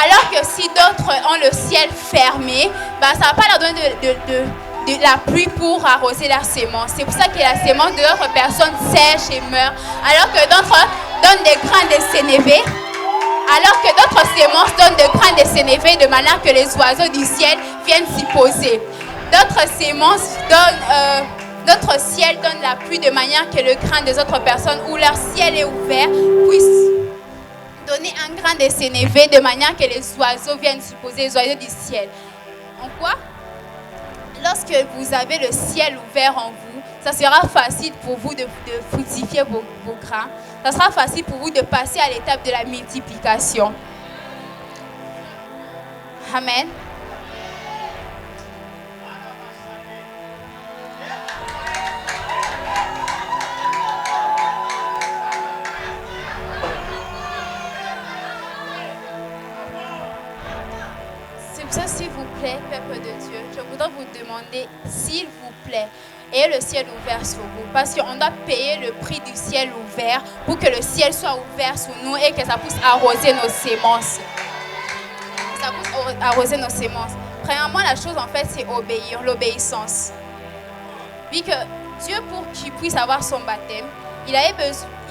Alors que si d'autres ont le ciel fermé, ça ne va pas leur donner de la pluie pour arroser la sémence. C'est pour ça que la sémence de d'autres personnes sèche et meurt. Alors que d'autres donnent des grains de sénévé. Alors que d'autres sémences donnent des grains de sénévé de manière que les oiseaux du ciel viennent s'y poser. D'autres sémences notre ciel donne la pluie de manière que le grain des autres personnes où leur ciel est ouvert puisse donner un grain de sénévé de manière que les oiseaux viennent s'y poser, les oiseaux du ciel. En quoi? Lorsque vous avez le ciel ouvert en vous, ça sera facile pour vous de fructifier vos grains. Ça sera facile pour vous de passer à l'étape de la multiplication. Amen. C'est pour ça, s'il vous plaît, peuple de Dieu, je voudrais vous demander, s'il vous plaît, ayez le ciel ouvert sur vous. Parce qu'on doit payer le prix du ciel ouvert pour que le ciel soit ouvert sur nous et que ça puisse arroser nos sémences. Ça puisse arroser nos sémences. Premièrement, la chose en fait, c'est obéir, l'obéissance. Vu que Dieu, pour qu'il puisse avoir son baptême, il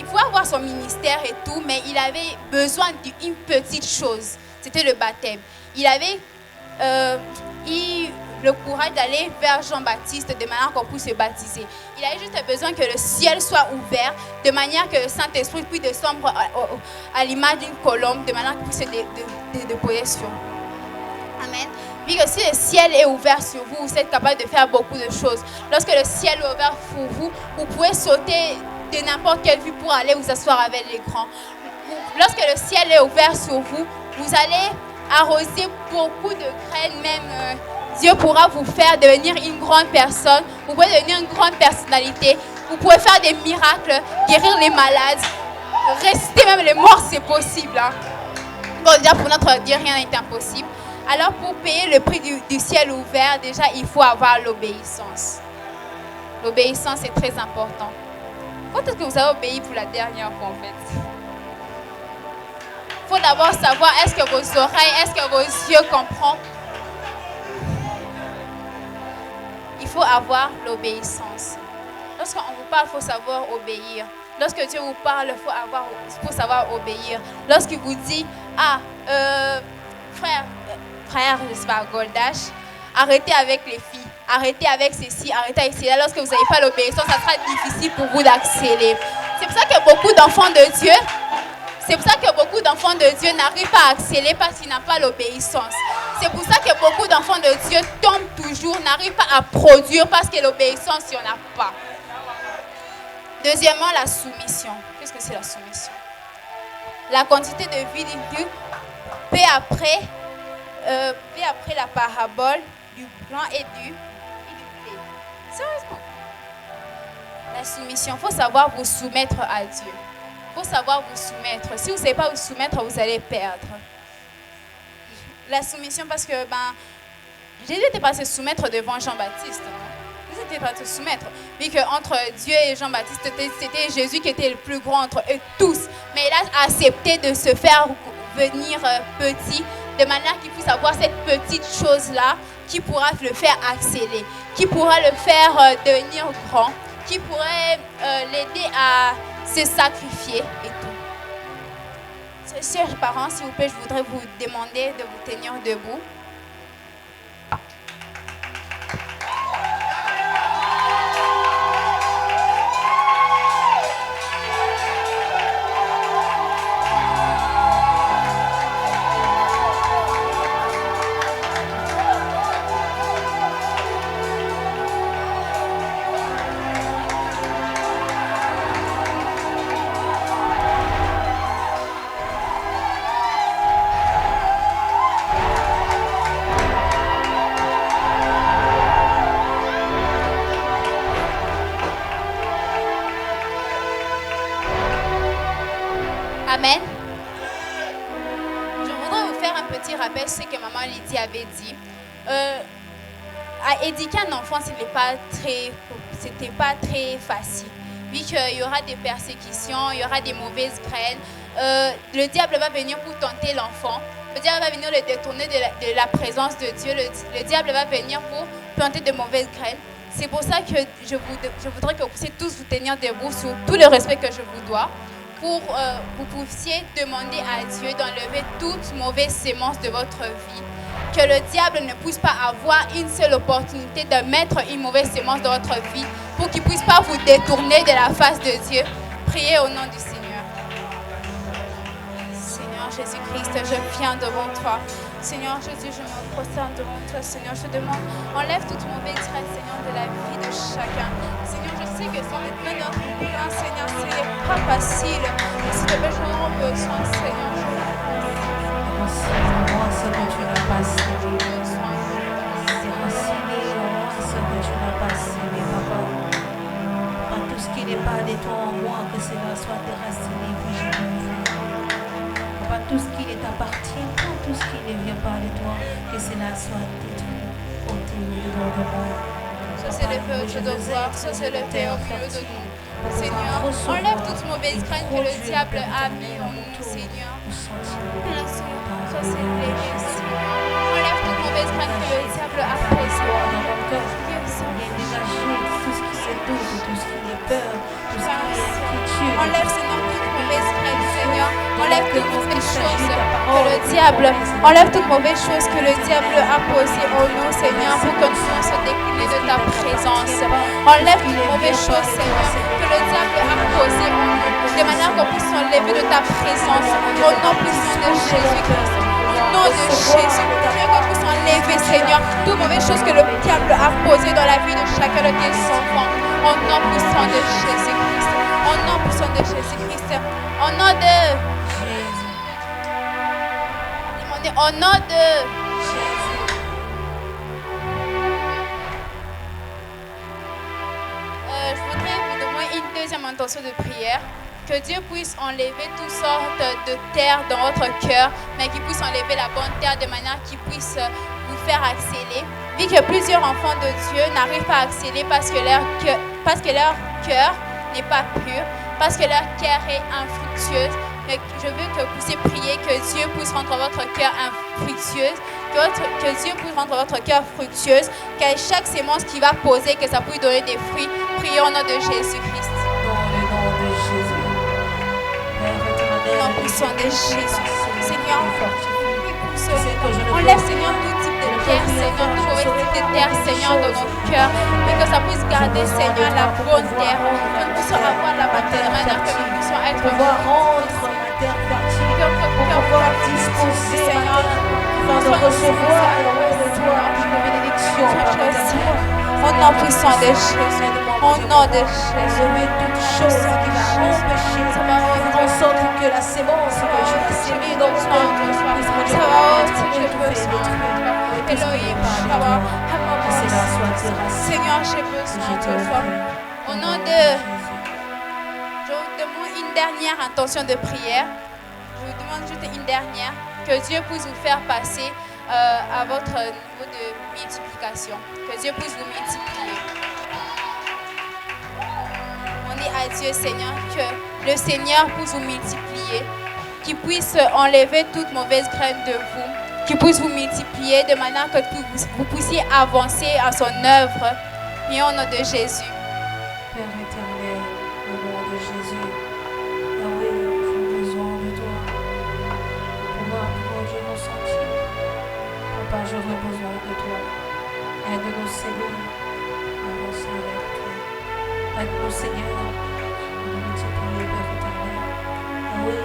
pouvait avoir son ministère et tout, mais il avait besoin d'une petite chose. C'était le baptême. Il avait le courage d'aller vers Jean-Baptiste de manière qu'on puisse se baptiser. Il avait juste besoin que le ciel soit ouvert de manière que le Saint-Esprit puisse descendre à l'image d'une colombe de manière qu'il puisse se déposer sur vous. Amen. Puis que si le ciel est ouvert sur vous, vous êtes capable de faire beaucoup de choses. Lorsque le ciel est ouvert pour vous, vous pouvez sauter de n'importe quelle vue pour aller vous asseoir avec les grands. Lorsque le ciel est ouvert sur vous, vous allez arroser beaucoup de graines, même Dieu pourra vous faire devenir une grande personne. Vous pouvez devenir une grande personnalité. Vous pouvez faire des miracles, guérir les malades, ressusciter même les morts, c'est possible. Hein. Bon, déjà pour notre Dieu, rien n'est impossible. Alors pour payer le prix du ciel ouvert, déjà il faut avoir l'obéissance. L'obéissance est très important. Quand est-ce que vous avez obéi pour la dernière fois en fait? Il faut d'abord savoir, est-ce que vos oreilles, est-ce que vos yeux comprennent? Il faut avoir l'obéissance. Lorsqu'on vous parle, il faut savoir obéir. Lorsque Dieu vous parle, il faut savoir obéir. Lorsqu'il vous dit, frère, je sais pas, Goldash, arrêtez avec les filles, arrêtez avec ceci, arrêtez avec cela. Lorsque vous n'avez pas l'obéissance, ça sera difficile pour vous d'accélérer. C'est pour ça que beaucoup d'enfants de Dieu, n'arrivent pas à accélérer parce qu'ils n'ont pas l'obéissance. C'est pour ça que beaucoup d'enfants de Dieu tombent toujours, n'arrivent pas à produire parce que l'obéissance, il n'y en a pas. Deuxièmement, la soumission. Qu'est-ce que c'est la soumission? La quantité de vie de Dieu, peu après la parabole du blanc et du blé. Sérieusement. La soumission, il faut savoir vous soumettre à Dieu. Il faut savoir vous soumettre. Si vous ne savez pas vous soumettre, vous allez perdre. La soumission, parce que Jésus n'était pas se soumettre devant Jean-Baptiste. Jésus n'était pas se soumettre. Vu qu'entre Dieu et Jean-Baptiste, c'était Jésus qui était le plus grand entre eux tous. Mais il a accepté de se faire venir petit, de manière qu'il puisse avoir cette petite chose-là qui pourra le faire accélérer, qui pourra le faire devenir grand, qui pourrait l'aider à se sacrifier et tout. Chers parents, s'il vous plaît, je voudrais vous demander de vous tenir debout. Amen. Je voudrais vous faire un petit rappel sur ce que maman Lydie avait dit. À éduquer un enfant, ce n'était pas très facile. Vu qu'il y aura des persécutions, il y aura des mauvaises graines. Le diable va venir pour tenter l'enfant. Le diable va venir le détourner de la présence de Dieu. Le diable va venir pour planter de mauvaises graines. C'est pour ça que je voudrais que vous puissiez tous vous tenir debout sur tout le respect que je vous dois, pour vous puissiez demander à Dieu d'enlever toute mauvaise sémence de votre vie. Que le diable ne puisse pas avoir une seule opportunité de mettre une mauvaise sémence dans votre vie pour qu'il ne puisse pas vous détourner de la face de Dieu. Priez au nom du Seigneur. Seigneur Jésus-Christ, je viens devant toi. Seigneur Jésus, je me prosterne devant toi. Seigneur, je demande, enlève toute mauvaise graine, Seigneur, de la vie de chacun. Seigneur, je sais que ce n'est pas notre plan, Seigneur, ce n'est pas facile. Mais s'il te plaît, je en besoin, Seigneur. Ce que tu n'as pas cédé. Déraciné en moi ce que tu n'as pas cédé, papa. Prends tout ce qui n'est pas de toi en moi, que cela soit déraciné, puis je me papa, tout ce qui ne t'appartient, prends tout ce qui ne vient pas de toi, que cela soit détruit, ôté au dedans de moi. Ça c'est le feu au de voir, ça c'est le paix au milieu de nous. Seigneur, enlève toute mauvaise graine que le diable a mis en nous, Seigneur. Ça c'est léger, Seigneur. Enlève toute mauvaise graine que le diable a posée dans notre cœur. Tout ce qui se doute, tout ce qui est peur, tout ce qui est inquiétude. Enlève, Seigneur, toute mauvaise graine, Seigneur. Enlève toute mauvaise chose que le diable, enlève toute mauvaise chose que le diable a posée en nous, Seigneur, pour que nous puissions se décliner de ta présence. Enlève toute mauvaise chose, Seigneur, que le diable a posée en nous, de manière qu'on puisse s'enlever de ta présence. Au nom puissant de Jésus-Christ. Au nom de Jésus, qu'on puisse enlever, Seigneur, toute mauvaise chose que le diable a posée dans la vie de chacun de tes enfants. Au nom puissant de Jésus-Christ. Au nom puissant de Jésus-Christ. Au nom de Jésus. Demandez au nom de Jésus. Je voudrais vous demander une deuxième intention de prière. Que Dieu puisse enlever toutes sortes de terre dans votre cœur, mais qu'il puisse enlever la bonne terre de manière qu'il puisse vous faire exceller. Vu que plusieurs enfants de Dieu n'arrivent pas à exceller parce que leur cœur n'est pas pur, parce que leur cœur est infructueux. Mais je veux que vous puissiez prier que Dieu puisse rendre votre cœur infructueux, que Dieu puisse rendre votre cœur fructueuse, qu'à chaque sémence qu'il va poser, que ça puisse donner des fruits. Prions au nom de Jésus-Christ. Au nom puissant de Jésus, Seigneur, enlève, Seigneur, tout type de terre, Seigneur, tout mauvais type de terre, Seigneur, dans nos cœurs, mais que ça puisse garder, Seigneur, la bonne terre, que nous puissions avoir la bonne terre, de manière que nous puissions être rendre la terre fertile, pour pouvoir disposer, Seigneur, afin de recevoir de toi une bénédiction. Au nom puissant de Jésus, au nom de Jésus, toute chose qui va empêcher, en sorte que la sémence que tu as sémée dans ton cœur puisse Seigneur, j'ai besoin de toi. Au nom de... Je vous demande une dernière intention de prière. Je vous demande juste une dernière. Que Dieu puisse vous faire passer à votre niveau de multiplication. Que Dieu puisse vous multiplier. On dit à Dieu, Seigneur, que le Seigneur puisse vous multiplier, qu'il puisse enlever toute mauvaise graine de vous, qu'il puisse vous multiplier de manière que vous puissiez avancer à son œuvre. Et au nom de Jésus. Père éternel, au nom de Jésus, Yahweh, j'ai besoin de toi. Papa, j'aurai besoin de toi. Aide-nous, Seigneur, à avancer avec toi. Aide-nous, Seigneur, à nous multiplier, Père éternel. Oui,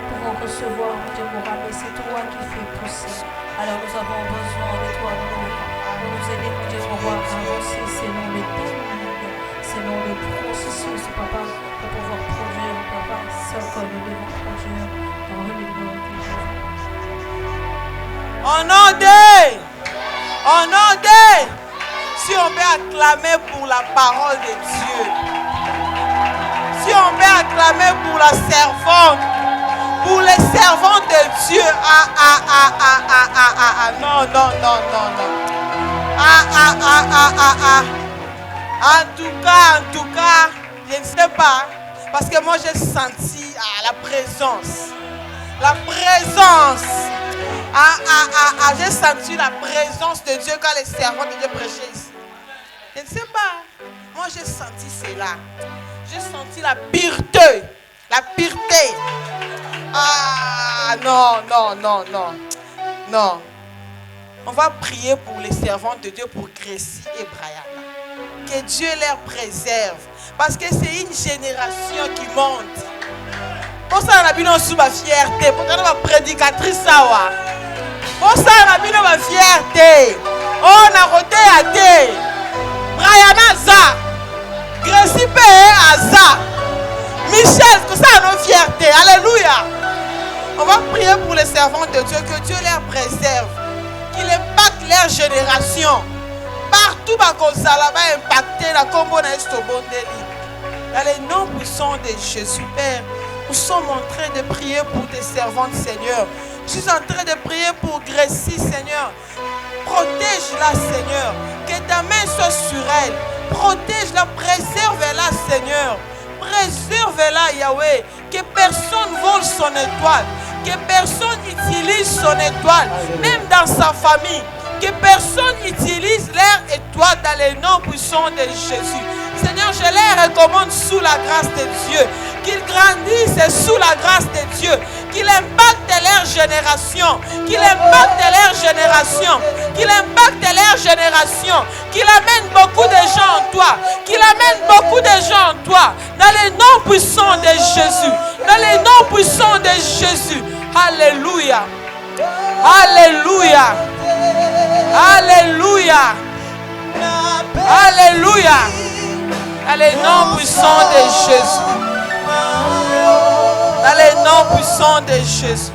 pour en recevoir, Dieu mon mais c'est toi qui fais pousser. Alors nous avons besoin de toi, pour nous aider, mon Dieu mon roi, à avancer selon le timing, selon le processus, Papa, pour pouvoir produire, Papa, ce que nous devons produire dans le nom de Jésus. En ordre, si on peut acclamer pour la parole de Dieu, si on peut acclamer pour la servante, pour les servants de Dieu, non. En tout cas, je ne sais pas, parce que moi j'ai senti la présence. J'ai senti la présence de Dieu quand les servants de Dieu prêchaient ici. Je ne sais pas. Moi, j'ai senti cela. J'ai senti la pureté. La pureté. Non. On va prier pour les servants de Dieu, pour Gracie et Brianna. Que Dieu les préserve. Parce que c'est une génération qui monte. Pour ça, on a bien sous ma fierté. Pour ça, on a prédicatrice. Pour ça, on a bien ma fierté. On a roté à thé. Brianna Za. Gracie P. Aza. Michel, tout ça, on a fierté. Alléluia. On va prier pour les servants de Dieu. Que Dieu les préserve. Qu'il impacte leur génération. Partout, là va impacter la combo dans les noms puissants de Jésus, Père. Nous sommes en train de prier pour tes servantes, Seigneur. Je suis en train de prier pour Gracie, Seigneur. Protège-la, Seigneur. Que ta main soit sur elle. Protège-la, préserve-la, Seigneur. Préserve-la, Yahweh. Que personne vole son étoile. Que personne utilise son étoile. Même dans sa famille. Que personne utilise leur étoile dans les noms puissants de Jésus. Seigneur, je les recommande sous la grâce de Dieu. Qu'ils grandissent sous la grâce de Dieu. Qu'il impacte leur génération. Qu'il impacte leur génération. Qu'il impacte leur génération. Qu'il amène beaucoup de gens en toi. Qu'il amène beaucoup de gens en toi. Dans les noms puissants de Jésus. Dans les noms puissants de Jésus. Alléluia. Alléluia. Alléluia. Alléluia. Dans les noms puissants de Jésus. Dans les noms puissants de Jésus.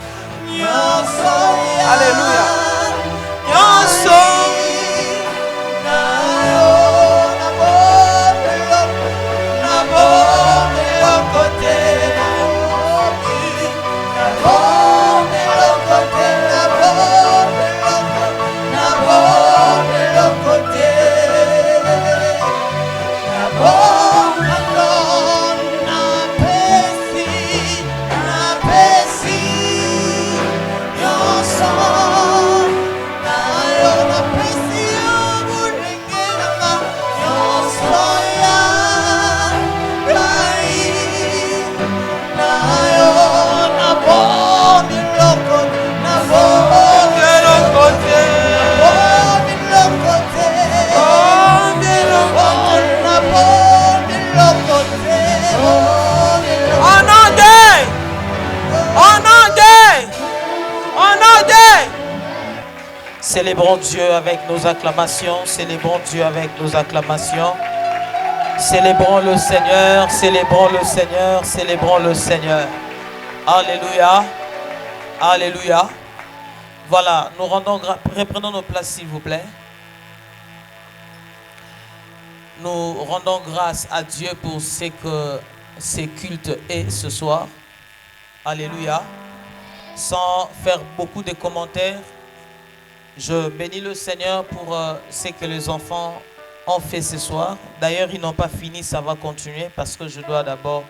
Alléluia. Célébrons Dieu avec nos acclamations. Célébrons Dieu avec nos acclamations. Célébrons le Seigneur. Célébrons le Seigneur. Célébrons le Seigneur. Alléluia. Alléluia. Voilà, nous reprenons nos places s'il vous plaît. Nous rendons grâce à Dieu pour ce que ces cultes est ce soir. Alléluia. Sans faire beaucoup de commentaires, je bénis le Seigneur pour ce que les enfants ont fait ce soir. D'ailleurs, ils n'ont pas fini, ça va continuer parce que je dois d'abord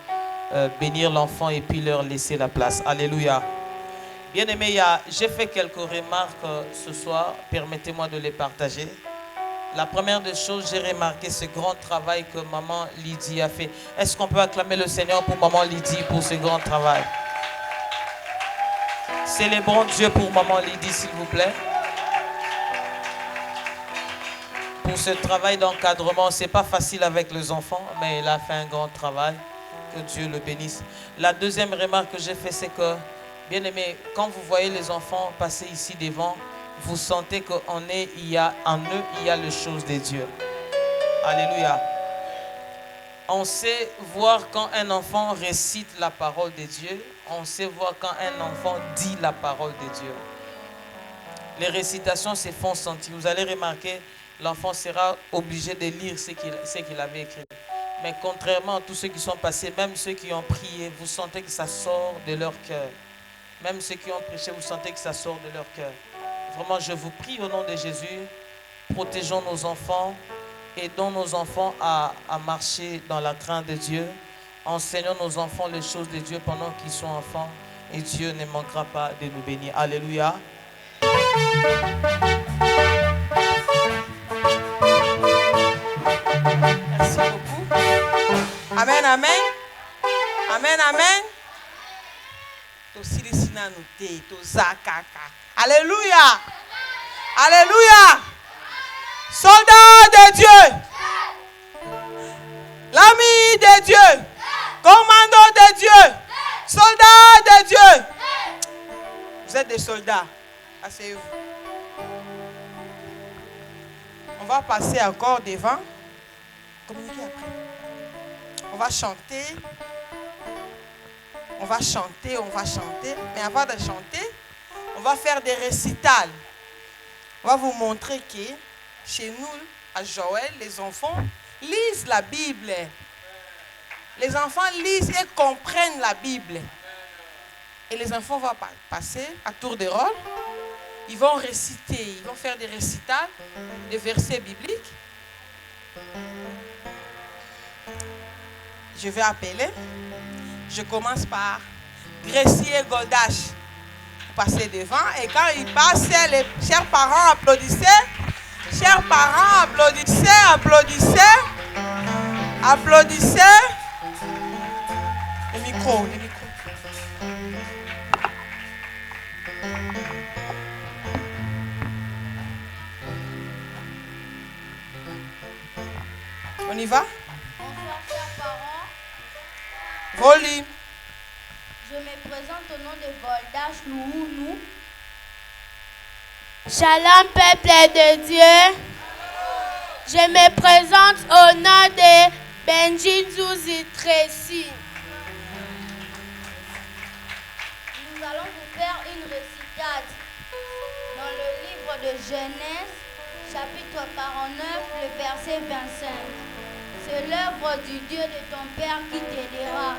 bénir l'enfant et puis leur laisser la place. Alléluia. Bien-aimés, j'ai fait quelques remarques ce soir. Permettez-moi de les partager. La première des choses, j'ai remarqué ce grand travail que maman Lydie a fait. Est-ce qu'on peut acclamer le Seigneur pour maman Lydie pour ce grand travail? Célébrons Dieu pour maman Lydie, s'il vous plaît. pour ce travail d'encadrement. C'est pas facile avec les enfants, mais il a fait un grand travail. Que Dieu le bénisse. La deuxième remarque que j'ai fait, c'est que, bien aimé, quand vous voyez les enfants passer ici devant, vous sentez qu'en eux, il y a les choses de Dieu. Alléluia. On sait voir quand un enfant récite la parole de Dieu. On sait voir quand un enfant dit la parole de Dieu. Les récitations se font sentir. Vous allez remarquer, l'enfant sera obligé de lire ce qu'il avait écrit. Mais contrairement à tous ceux qui sont passés, même ceux qui ont prié, vous sentez que ça sort de leur cœur. Même ceux qui ont prêché, vous sentez que ça sort de leur cœur. Vraiment, je vous prie au nom de Jésus, protégeons nos enfants, aidons nos enfants à marcher dans la crainte de Dieu. Enseignons nos enfants les choses de Dieu pendant qu'ils sont enfants. Et Dieu ne manquera pas de nous bénir. Alléluia. Merci beaucoup. Amen, amen. Amen, amen. Alléluia. Alléluia. Soldat de Dieu. L'ami de Dieu. Commando de Dieu. Soldat de Dieu. Vous êtes des soldats. Asseyez-vous. On va passer encore devant. Communiquez après. On va chanter. On va chanter, on va chanter. Mais avant de chanter, on va faire des récitals. On va vous montrer que chez nous, à Joël, les enfants lisent la Bible. Les enfants lisent et comprennent la Bible. Et les enfants vont passer à tour de rôle. Ils vont réciter, ils vont faire des récitals, des versets bibliques. Je vais appeler. Je commence par Gressier Goldache. Passer devant. Et quand il passe, les chers parents applaudissez. Chers parents, applaudissez, applaudissez. Applaudissez. Le micro, le micro. On y va? Bonsoir, chers parents. Volume. Je me présente au nom de Goldache Louhounou. Shalom, peuple de Dieu. Je me présente au nom de Benji Zouzi Tracy. Nous allons vous faire une récitate dans le livre de Genèse, chapitre 49, le verset 25. C'est l'œuvre du Dieu de ton Père qui t'aidera.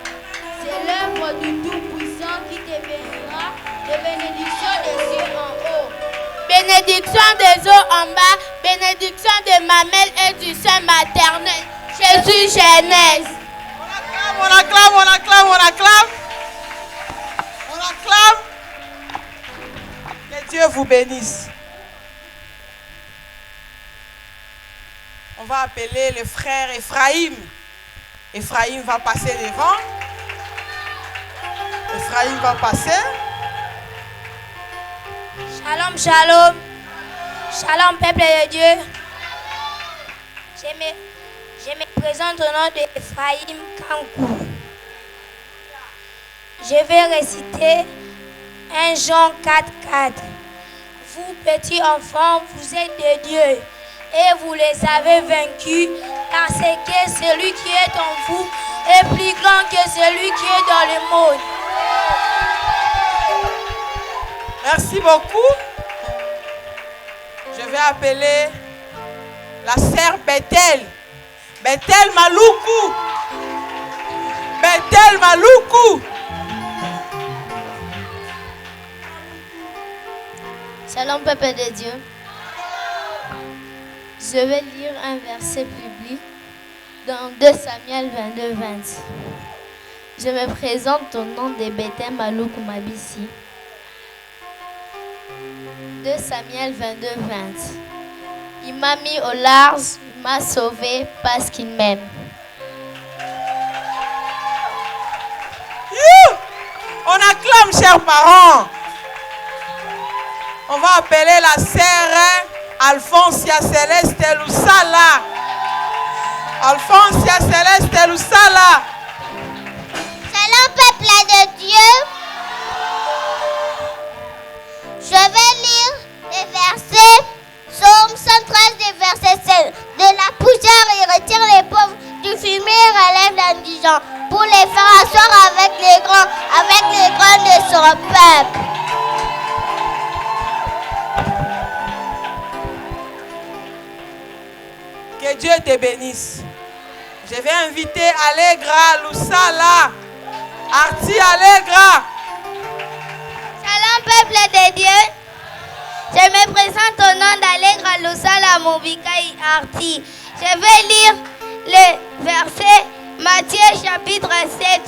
C'est l'œuvre du Tout-Puissant qui te bénira. De bénédiction des cieux en haut. Bénédiction des eaux en bas. Bénédiction des mamelles et du sein maternel. Jésus Genèse. On acclame, on acclame, on acclame. On acclame. Que Dieu vous bénisse. On va appeler le frère Ephraim. Ephraim va passer devant. Ephraim va passer. Shalom, shalom. Shalom, peuple de Dieu. Je me présente au nom d'Ephraim Kankou. Je vais réciter 1 Jean 4,4. Vous, petits enfants, vous êtes de Dieu et vous les avez vaincus parce que celui qui est en vous est plus grand que celui qui est dans le monde. Merci beaucoup. Je vais appeler la sœur Bethel. Bethel Maloukou. Bethel Maloukou. Shalom, peuple de Dieu. Je vais lire un verset biblique dans 2 Samuel 22, 20. Je me présente au nom de Bethel Maloukou Mabissi. 2 Samuel 22, 20. Il m'a mis au large, il m'a sauvé parce qu'il m'aime. On acclame, chers parents. On va appeler la sœur Alfonsia Celeste Lusala. Alfonsia Celeste Lusala. Shalom, peuple de Dieu. Je vais lire les versets, Psaume 113, des versets 16. De la poussière, il retire les pauvres, du fumier, il relève l'indigent, pour les faire asseoir avec les grands de son peuple. Que Dieu te bénisse. Je vais inviter Allegra Lusala. Arti Allegra. Shalom, peuple de Dieu. Je me présente au nom d'Allegra Lusala Mobikai Arti. Je vais lire le verset Matthieu chapitre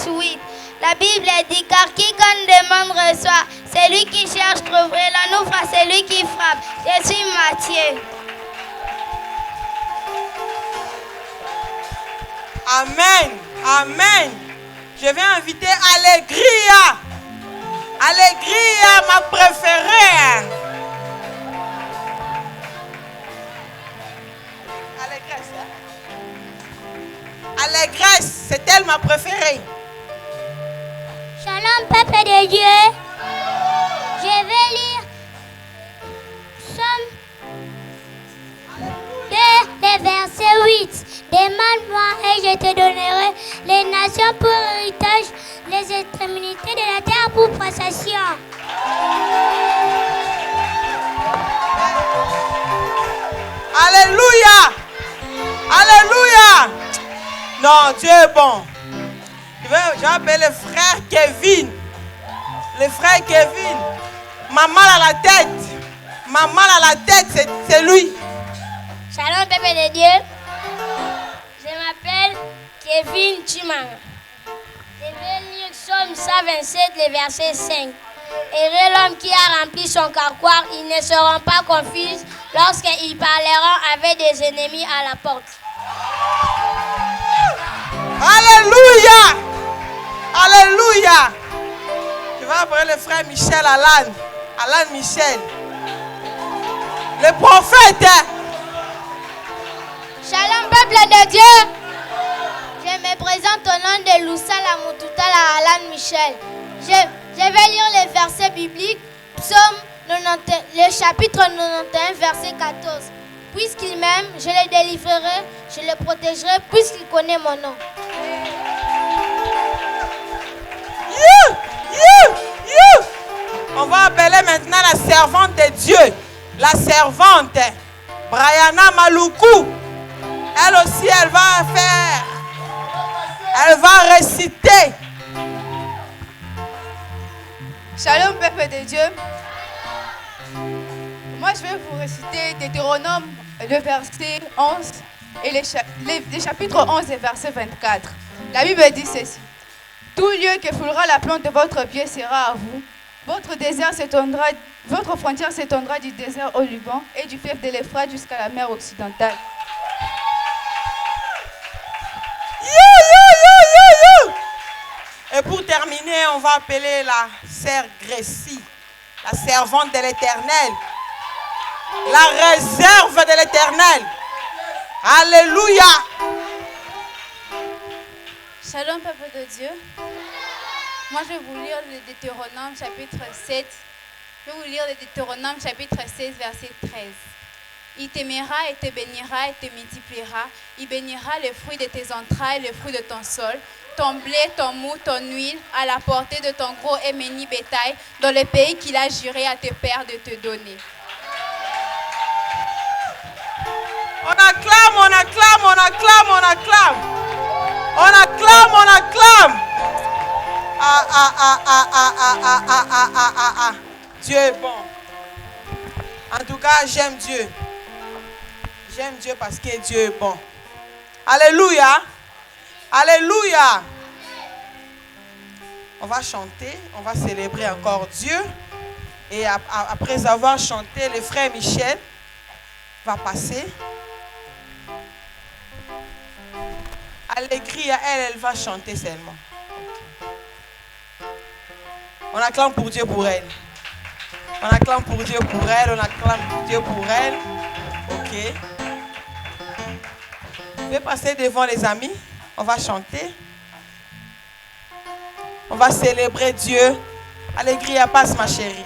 7-8. La Bible dit, car quiconque demande reçoit, celui qui cherche trouve, et l'on ouvre à celui qui frappe. Je suis Matthieu. Amen. Amen. Je vais inviter Allegria. Allegria, ma préférée. Allégresse, c'est elle ma préférée. Shalom, peuple de Dieu. Je vais lire Psaume 2, les versets 8. Demande-moi et je te donnerai les nations pour héritage, les extrémités de la terre pour possession. Alléluia. Alléluia. Non, Dieu est bon. Je vais appeler le frère Kevin. Le frère Kevin. Ma mal à la tête. Ma mal à la tête, c'est lui. Shalom, peuple de Dieu. Je m'appelle Kevin Chimanga. Je vais lire Psaume 127, le verset 5. Heureux l'homme qui a rempli son carquois, ils ne seront pas confus lorsqu'ils parleront avec des ennemis à la porte. Alléluia. Alléluia. Je vais appeler le frère Michel Alan. Alan Michel. Le prophète. Shalom, peuple de Dieu. Je me présente au nom de Lusala Mututala Alan Michel. Je vais lire les versets bibliques. Psaume 91, le chapitre 91, verset 14. Puisqu'il m'aime, je le délivrerai, je le protégerai, puisqu'il connaît mon nom. On va appeler maintenant la servante de Dieu. La servante, Brianna Maloukou. Elle aussi, elle va réciter. Shalom, peuple de Dieu. Moi, je vais vous réciter Deutéronome, le verset 11 et les chapitres 11 et verset 24. La Bible dit ceci. Tout lieu que foulera la plante de votre pied sera à vous. Votre frontière s'étendra du désert au Liban et du fleuve de l'Euphrate jusqu'à la mer occidentale. Et pour terminer, on va appeler la sœur Grécie, la servante de l'Éternel, la réserve de l'Éternel. Alléluia. Shalom, peuple de Dieu. Moi, je vais vous lire le Deutéronome chapitre 7. Je vais vous lire le Deutéronome chapitre 16, verset 13. Il t'aimera et te bénira et te multipliera. Il bénira le fruit de tes entrailles, le fruit de ton sol, ton blé, ton mou, ton huile, à la portée de ton gros et béni bétail, dans le pays qu'il a juré à tes pères de te donner. On acclame, on acclame, on acclame, on acclame. On acclame, on acclame. Dieu est bon. En tout cas, j'aime Dieu. J'aime Dieu parce que Dieu est bon. Alléluia. Alléluia. On va chanter, on va célébrer encore Dieu. Et après avoir chanté, le frère Michel va passer. Allegria, elle va chanter seulement. On acclame pour Dieu pour elle. On acclame pour Dieu pour elle. On acclame pour Dieu pour elle. Ok. Vous pouvez passer devant les amis. On va chanter. On va célébrer Dieu. Alléluia, passe ma chérie.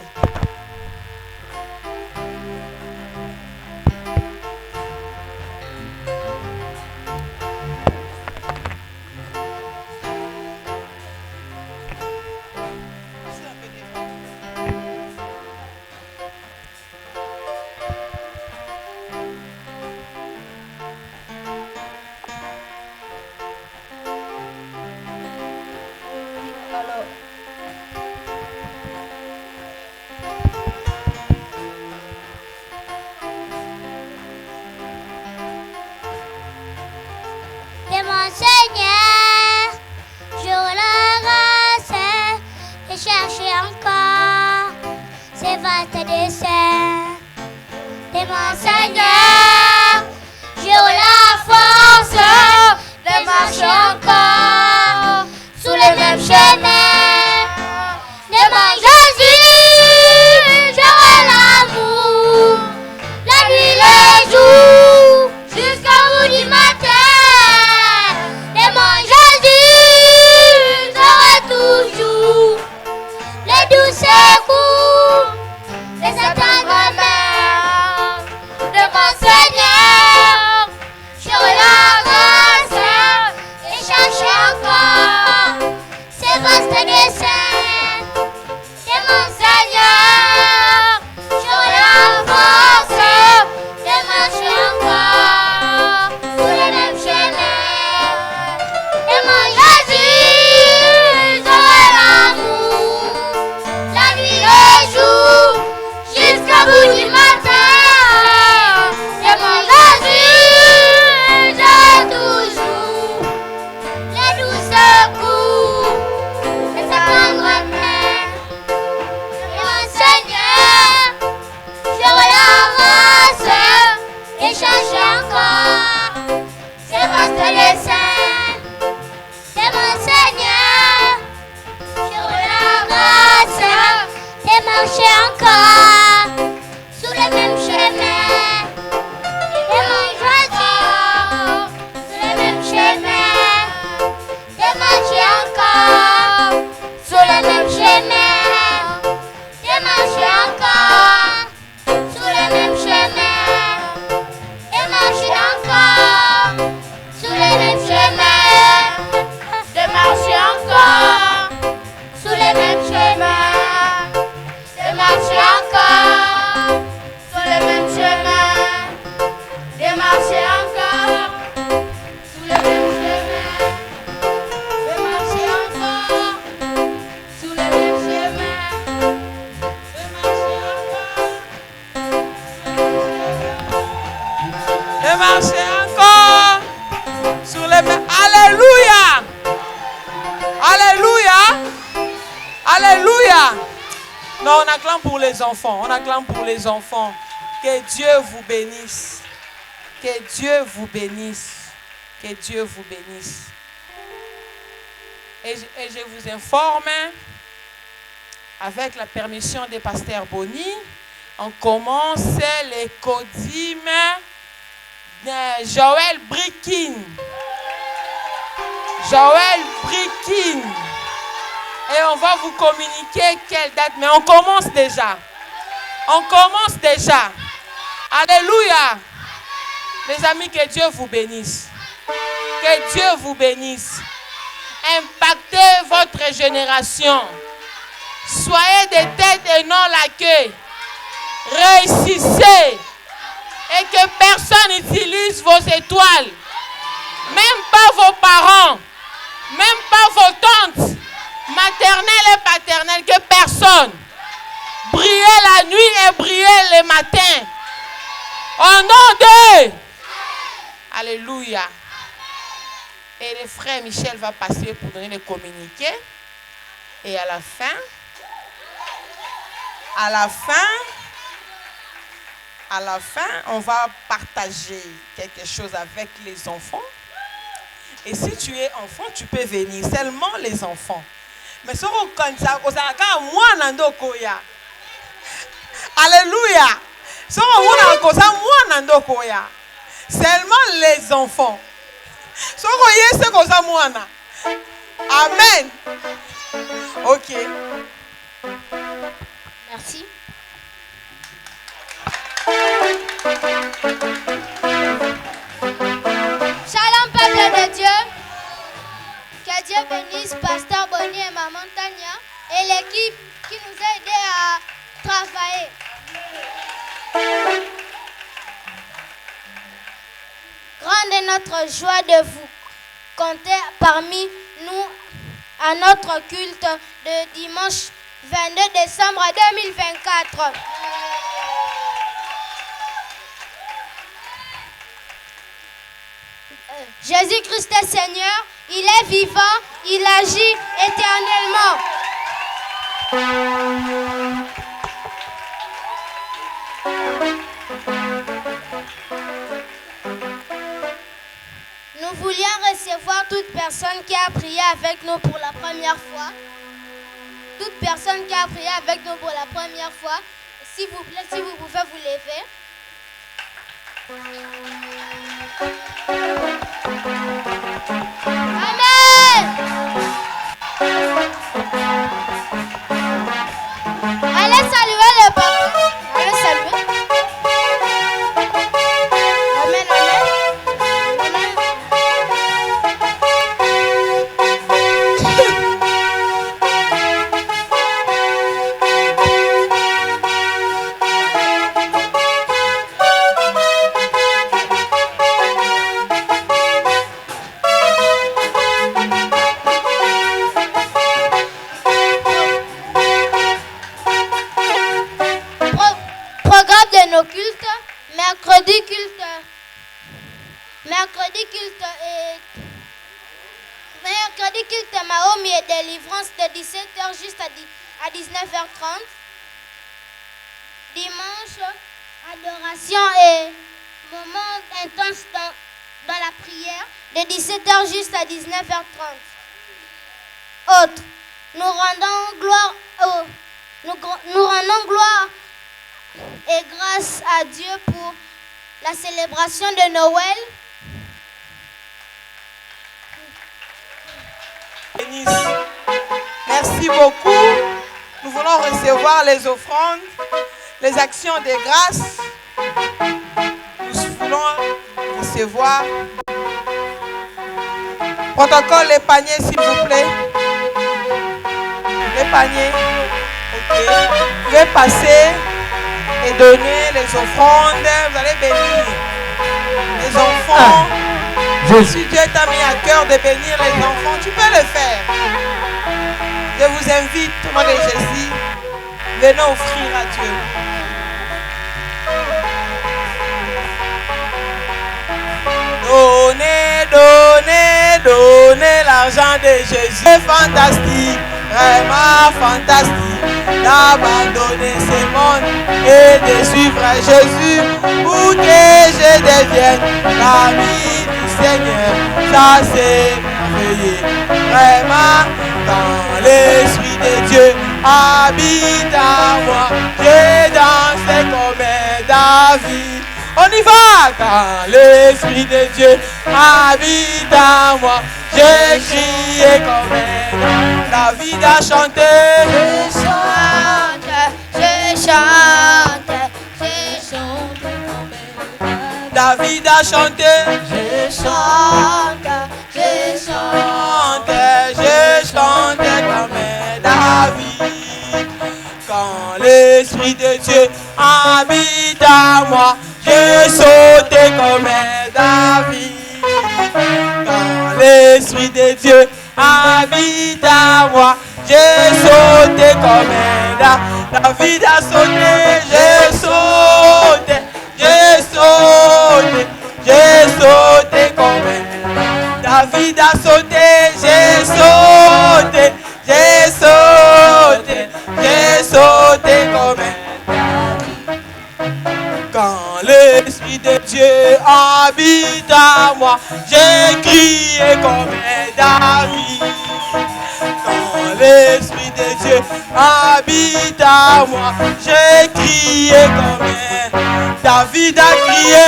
De mon Seigneur, je la grâce et chercher encore ses vastes desseins. De mon Seigneur, je la force de marcher encore sous les mêmes chemins. De mon Jésus, j'aurai l'amour, la nuit, le jour, jusqu'au bout du matin. Mon Jésus, j'aurai toujours les douces coups de sa tendre main. De mon Seigneur, j'aurai la grâce et chercher encore ses vastes desseins. De mon Seigneur, j'aurai la force de marcher encore sur les mêmes chemins. Mon Jésus, j'aurai l'amour, la nuit, le jour, jusqu'au bout du matin. Et mon Jésus, j'aurai toujours les douces coups de sa tendre main. Et mon Seigneur, j'aurai la grâce et chercher encore ses vastes desseins. Mon Seigneur, j'aurai la grâce de marcher encore sous les mêmes chemins. De mon Jésus, sous les mêmes chemins. De marcher encore sous les mêmes chemins. De marcher encore sous les mêmes chemins. De marcher encore sous les mêmes chemins. De marcher encore sous les mêmes chemins. De marcher encore sous les mêmes chemins. De marcher encore sous les mêmes chemins. De marcher encore sous les mêmes chemins. De marcher encore sur les mêmes. Alléluia. Alléluia. Alléluia. Non, on acclame pour les enfants. On acclame pour les enfants. Que Dieu vous bénisse. Que Dieu vous bénisse. Que Dieu vous bénisse. Et je vous informe, avec la permission des pasteurs Boni, on commence les codimes de Joël Brikin. Joël Brikin. Et on va vous communiquer quelle date. Mais on commence déjà. On commence déjà. Alléluia. Mes amis, que Dieu vous bénisse. Que Dieu vous bénisse. Impactez votre génération. Soyez des têtes et non la queue. Réussissez. Et que personne n'utilise vos étoiles. Même pas vos parents. Même pas vos tantes. Maternelle et paternelle. Que personne. Brillez la nuit et brillez le matin. Au nom de... Alléluia. Et le frère Michel va passer pour donner le communiqué. Et à la fin, on va partager quelque chose avec les enfants. Et si tu es enfant, tu peux venir. Seulement les enfants. Mais si on Alléluia. Seulement les enfants. Amen. Ok. Merci. Shalom, peuple de Dieu. Que Dieu bénisse Pasteur Bonnie et Maman Tania et l'équipe qui nous a aidés à travailler. Grande est notre joie de vous compter parmi nous à notre culte de dimanche 22 décembre 2024. Jésus-Christ est Seigneur, il est vivant, il agit éternellement. Nous voulions recevoir toute personne qui a prié avec nous pour la première fois. Toute personne qui a prié avec nous pour la première fois, s'il vous plaît, si vous pouvez vous lever. Amen. Allez saluer le papa. Allez saluer. Amen, amen. Mercredi culte Mahomi et délivrance de 17h juste à 19h30. Dimanche, adoration et moment intense dans la prière de 17h juste à 19h30. Autre, nous rendons gloire et grâce à Dieu pour la célébration de Noël. Merci beaucoup. Nous voulons recevoir les offrandes, les actions de grâce. Nous voulons recevoir. Protocole, les paniers, s'il vous plaît. Les paniers. Ok. Vous pouvez passer et donner les offrandes. Vous allez bénir les enfants. Si Dieu t'a mis à cœur de bénir les enfants, tu peux le faire. Je vous invite, au nom de Jésus, venez offrir à Dieu. Donnez, donnez, donnez l'argent de Jésus. C'est fantastique, vraiment fantastique, d'abandonner ce monde et de suivre Jésus pour que je devienne l'ami du Seigneur. Ça c'est merveilleux, vraiment. Quand l'Esprit de Dieu habite à moi, je danse comme David. On y va! Quand l'Esprit de Dieu habite à moi, je crie comme David a chanté. Je chante, je chante, je chante comme David a chanté. Je chante, je chante, je chante comme David. Quand l'Esprit de Dieu habite à moi, je saute comme David. Quand l'Esprit de Dieu habite à moi, je saute comme David a sauté. Je saute, je saute, je saute comme David a sauté. Je saute, je saute, je saute comme quand l'Esprit de Dieu habite à moi, j'ai crié comme David. Quand l'Esprit de Dieu habite à moi. J'ai crié combien David a crié.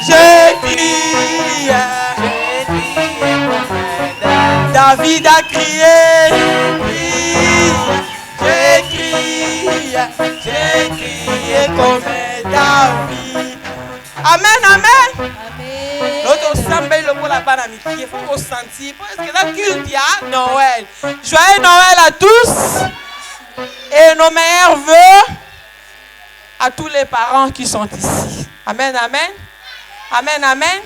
J'ai crié. David a crié. J'ai crié comme David. Amen, amen. L'autre samedi, le mot là-bas, il faut ressentir. Parce que la culte, il y a Noël. Joyeux Noël à tous. Et nos meilleurs vœux à tous les parents qui sont ici. Amen, amen. Amen, amen.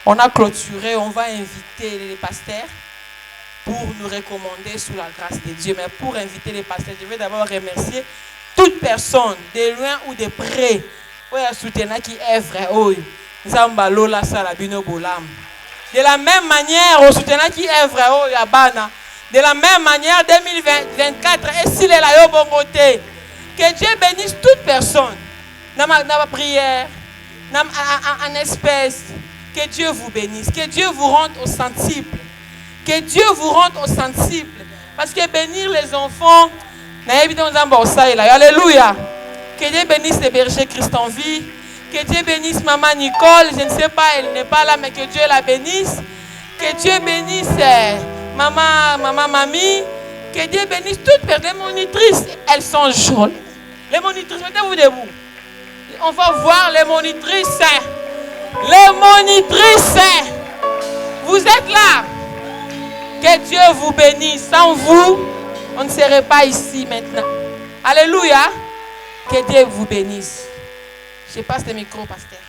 On a clôturé, on va inviter les pasteurs pour nous recommander sous la grâce de Dieu. Mais pour inviter les pasteurs, je vais d'abord remercier toute personne, de loin ou de près, qui est vrai. De la même manière, au soutien qui est vrai. De la même manière, 2024, et s'il est là, que Dieu bénisse toute personne. Dans ma prière, en espèce, que Dieu vous bénisse, que Dieu vous rende au sensible. Que Dieu vous rende au sensible. Parce que bénir les enfants, alléluia. Que Dieu bénisse les bergers Christ en vie. Que Dieu bénisse maman Nicole. Je ne sais pas, elle n'est pas là, mais que Dieu la bénisse. Que Dieu bénisse maman Mamie. Que Dieu bénisse toutes les monitrices. Elles sont jolies. Les monitrices, mettez-vous debout. On va voir les monitrices. Les monitrices. Vous êtes là. Que Dieu vous bénisse. Sans vous, on ne serait pas ici maintenant. Alléluia. Que Dieu vous bénisse. Je passe le micro, pasteur.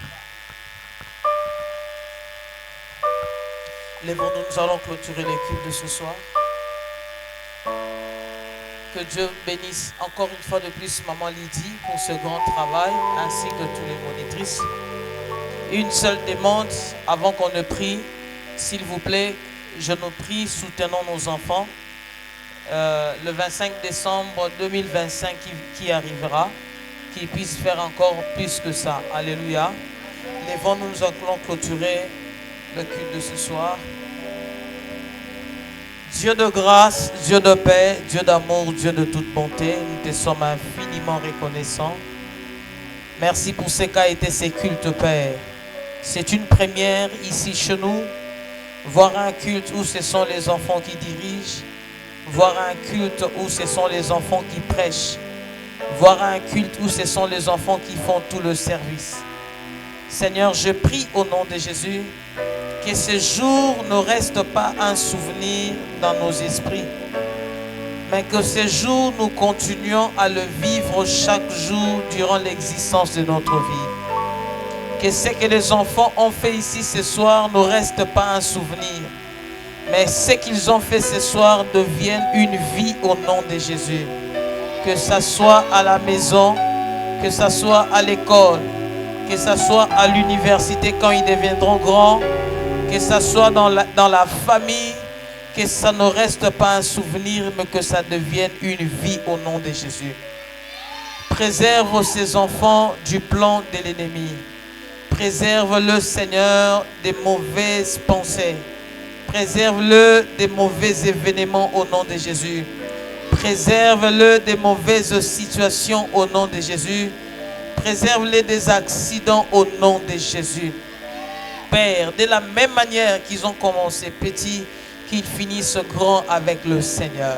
Lèvons-nous, nous allons clôturer les cultes de ce soir. Que Dieu bénisse encore une fois de plus Maman Lydie pour ce grand travail, ainsi que tous les monitrices. Une seule demande avant qu'on ne prie, s'il vous plaît, je nous prie, soutenons nos enfants. Le 25 décembre 2025 qui arrivera, qu'ils puissent faire encore plus que ça. Alléluia. Lèvons-nous, nous allons clôturer le culte de ce soir. Dieu de grâce, Dieu de paix, Dieu d'amour, Dieu de toute bonté, nous te sommes infiniment reconnaissants. Merci pour ce qu'a été ces cultes, Père. C'est une première ici chez nous. Voir un culte où ce sont les enfants qui dirigent. Voir un culte où ce sont les enfants qui prêchent. Voir un culte où ce sont les enfants qui font tout le service. Seigneur, je prie au nom de Jésus que ce jour ne reste pas un souvenir dans nos esprits, mais que ce jour nous continuions à le vivre chaque jour durant l'existence de notre vie. Que ce que les enfants ont fait ici ce soir ne reste pas un souvenir, mais ce qu'ils ont fait ce soir devienne une vie au nom de Jésus. Que ça soit à la maison, que ça soit à l'école, que ça soit à l'université quand ils deviendront grands, que ça soit dans la famille, que ça ne reste pas un souvenir, mais que ça devienne une vie au nom de Jésus. Préserve ces enfants du plan de l'ennemi. Préserve-le, Seigneur, des mauvaises pensées. Préserve-le des mauvais événements au nom de Jésus. Préserve-le des mauvaises situations au nom de Jésus. Préserve-les des accidents au nom de Jésus. Père, de la même manière qu'ils ont commencé petits, qu'ils finissent grands avec le Seigneur.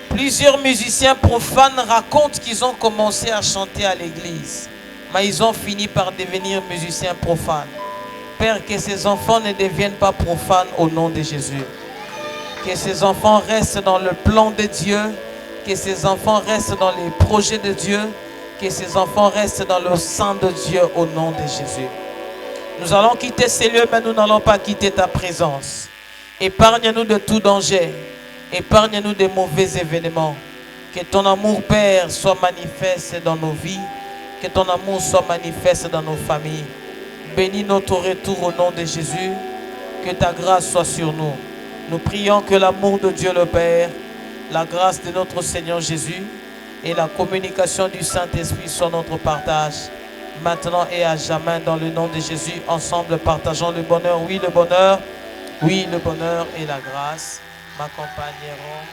Plusieurs musiciens profanes racontent qu'ils ont commencé à chanter à l'église, mais ils ont fini par devenir musiciens profanes. Père, que ces enfants ne deviennent pas profanes au nom de Jésus. Que ces enfants restent dans le plan de Dieu, que ces enfants restent dans les projets de Dieu, que ces enfants restent dans le sang de Dieu au nom de Jésus. Nous allons quitter ces lieux, mais nous n'allons pas quitter ta présence. Épargne-nous de tout danger. Épargne-nous des mauvais événements. Que ton amour, Père, soit manifeste dans nos vies. Que ton amour soit manifeste dans nos familles. Bénis notre retour au nom de Jésus. Que ta grâce soit sur nous. Nous prions que l'amour de Dieu le Père, la grâce de notre Seigneur Jésus et la communication du Saint-Esprit soit notre partage. Maintenant et à jamais, dans le nom de Jésus, ensemble partageons le bonheur. Oui, le bonheur. Oui, le bonheur et la grâce m'accompagneront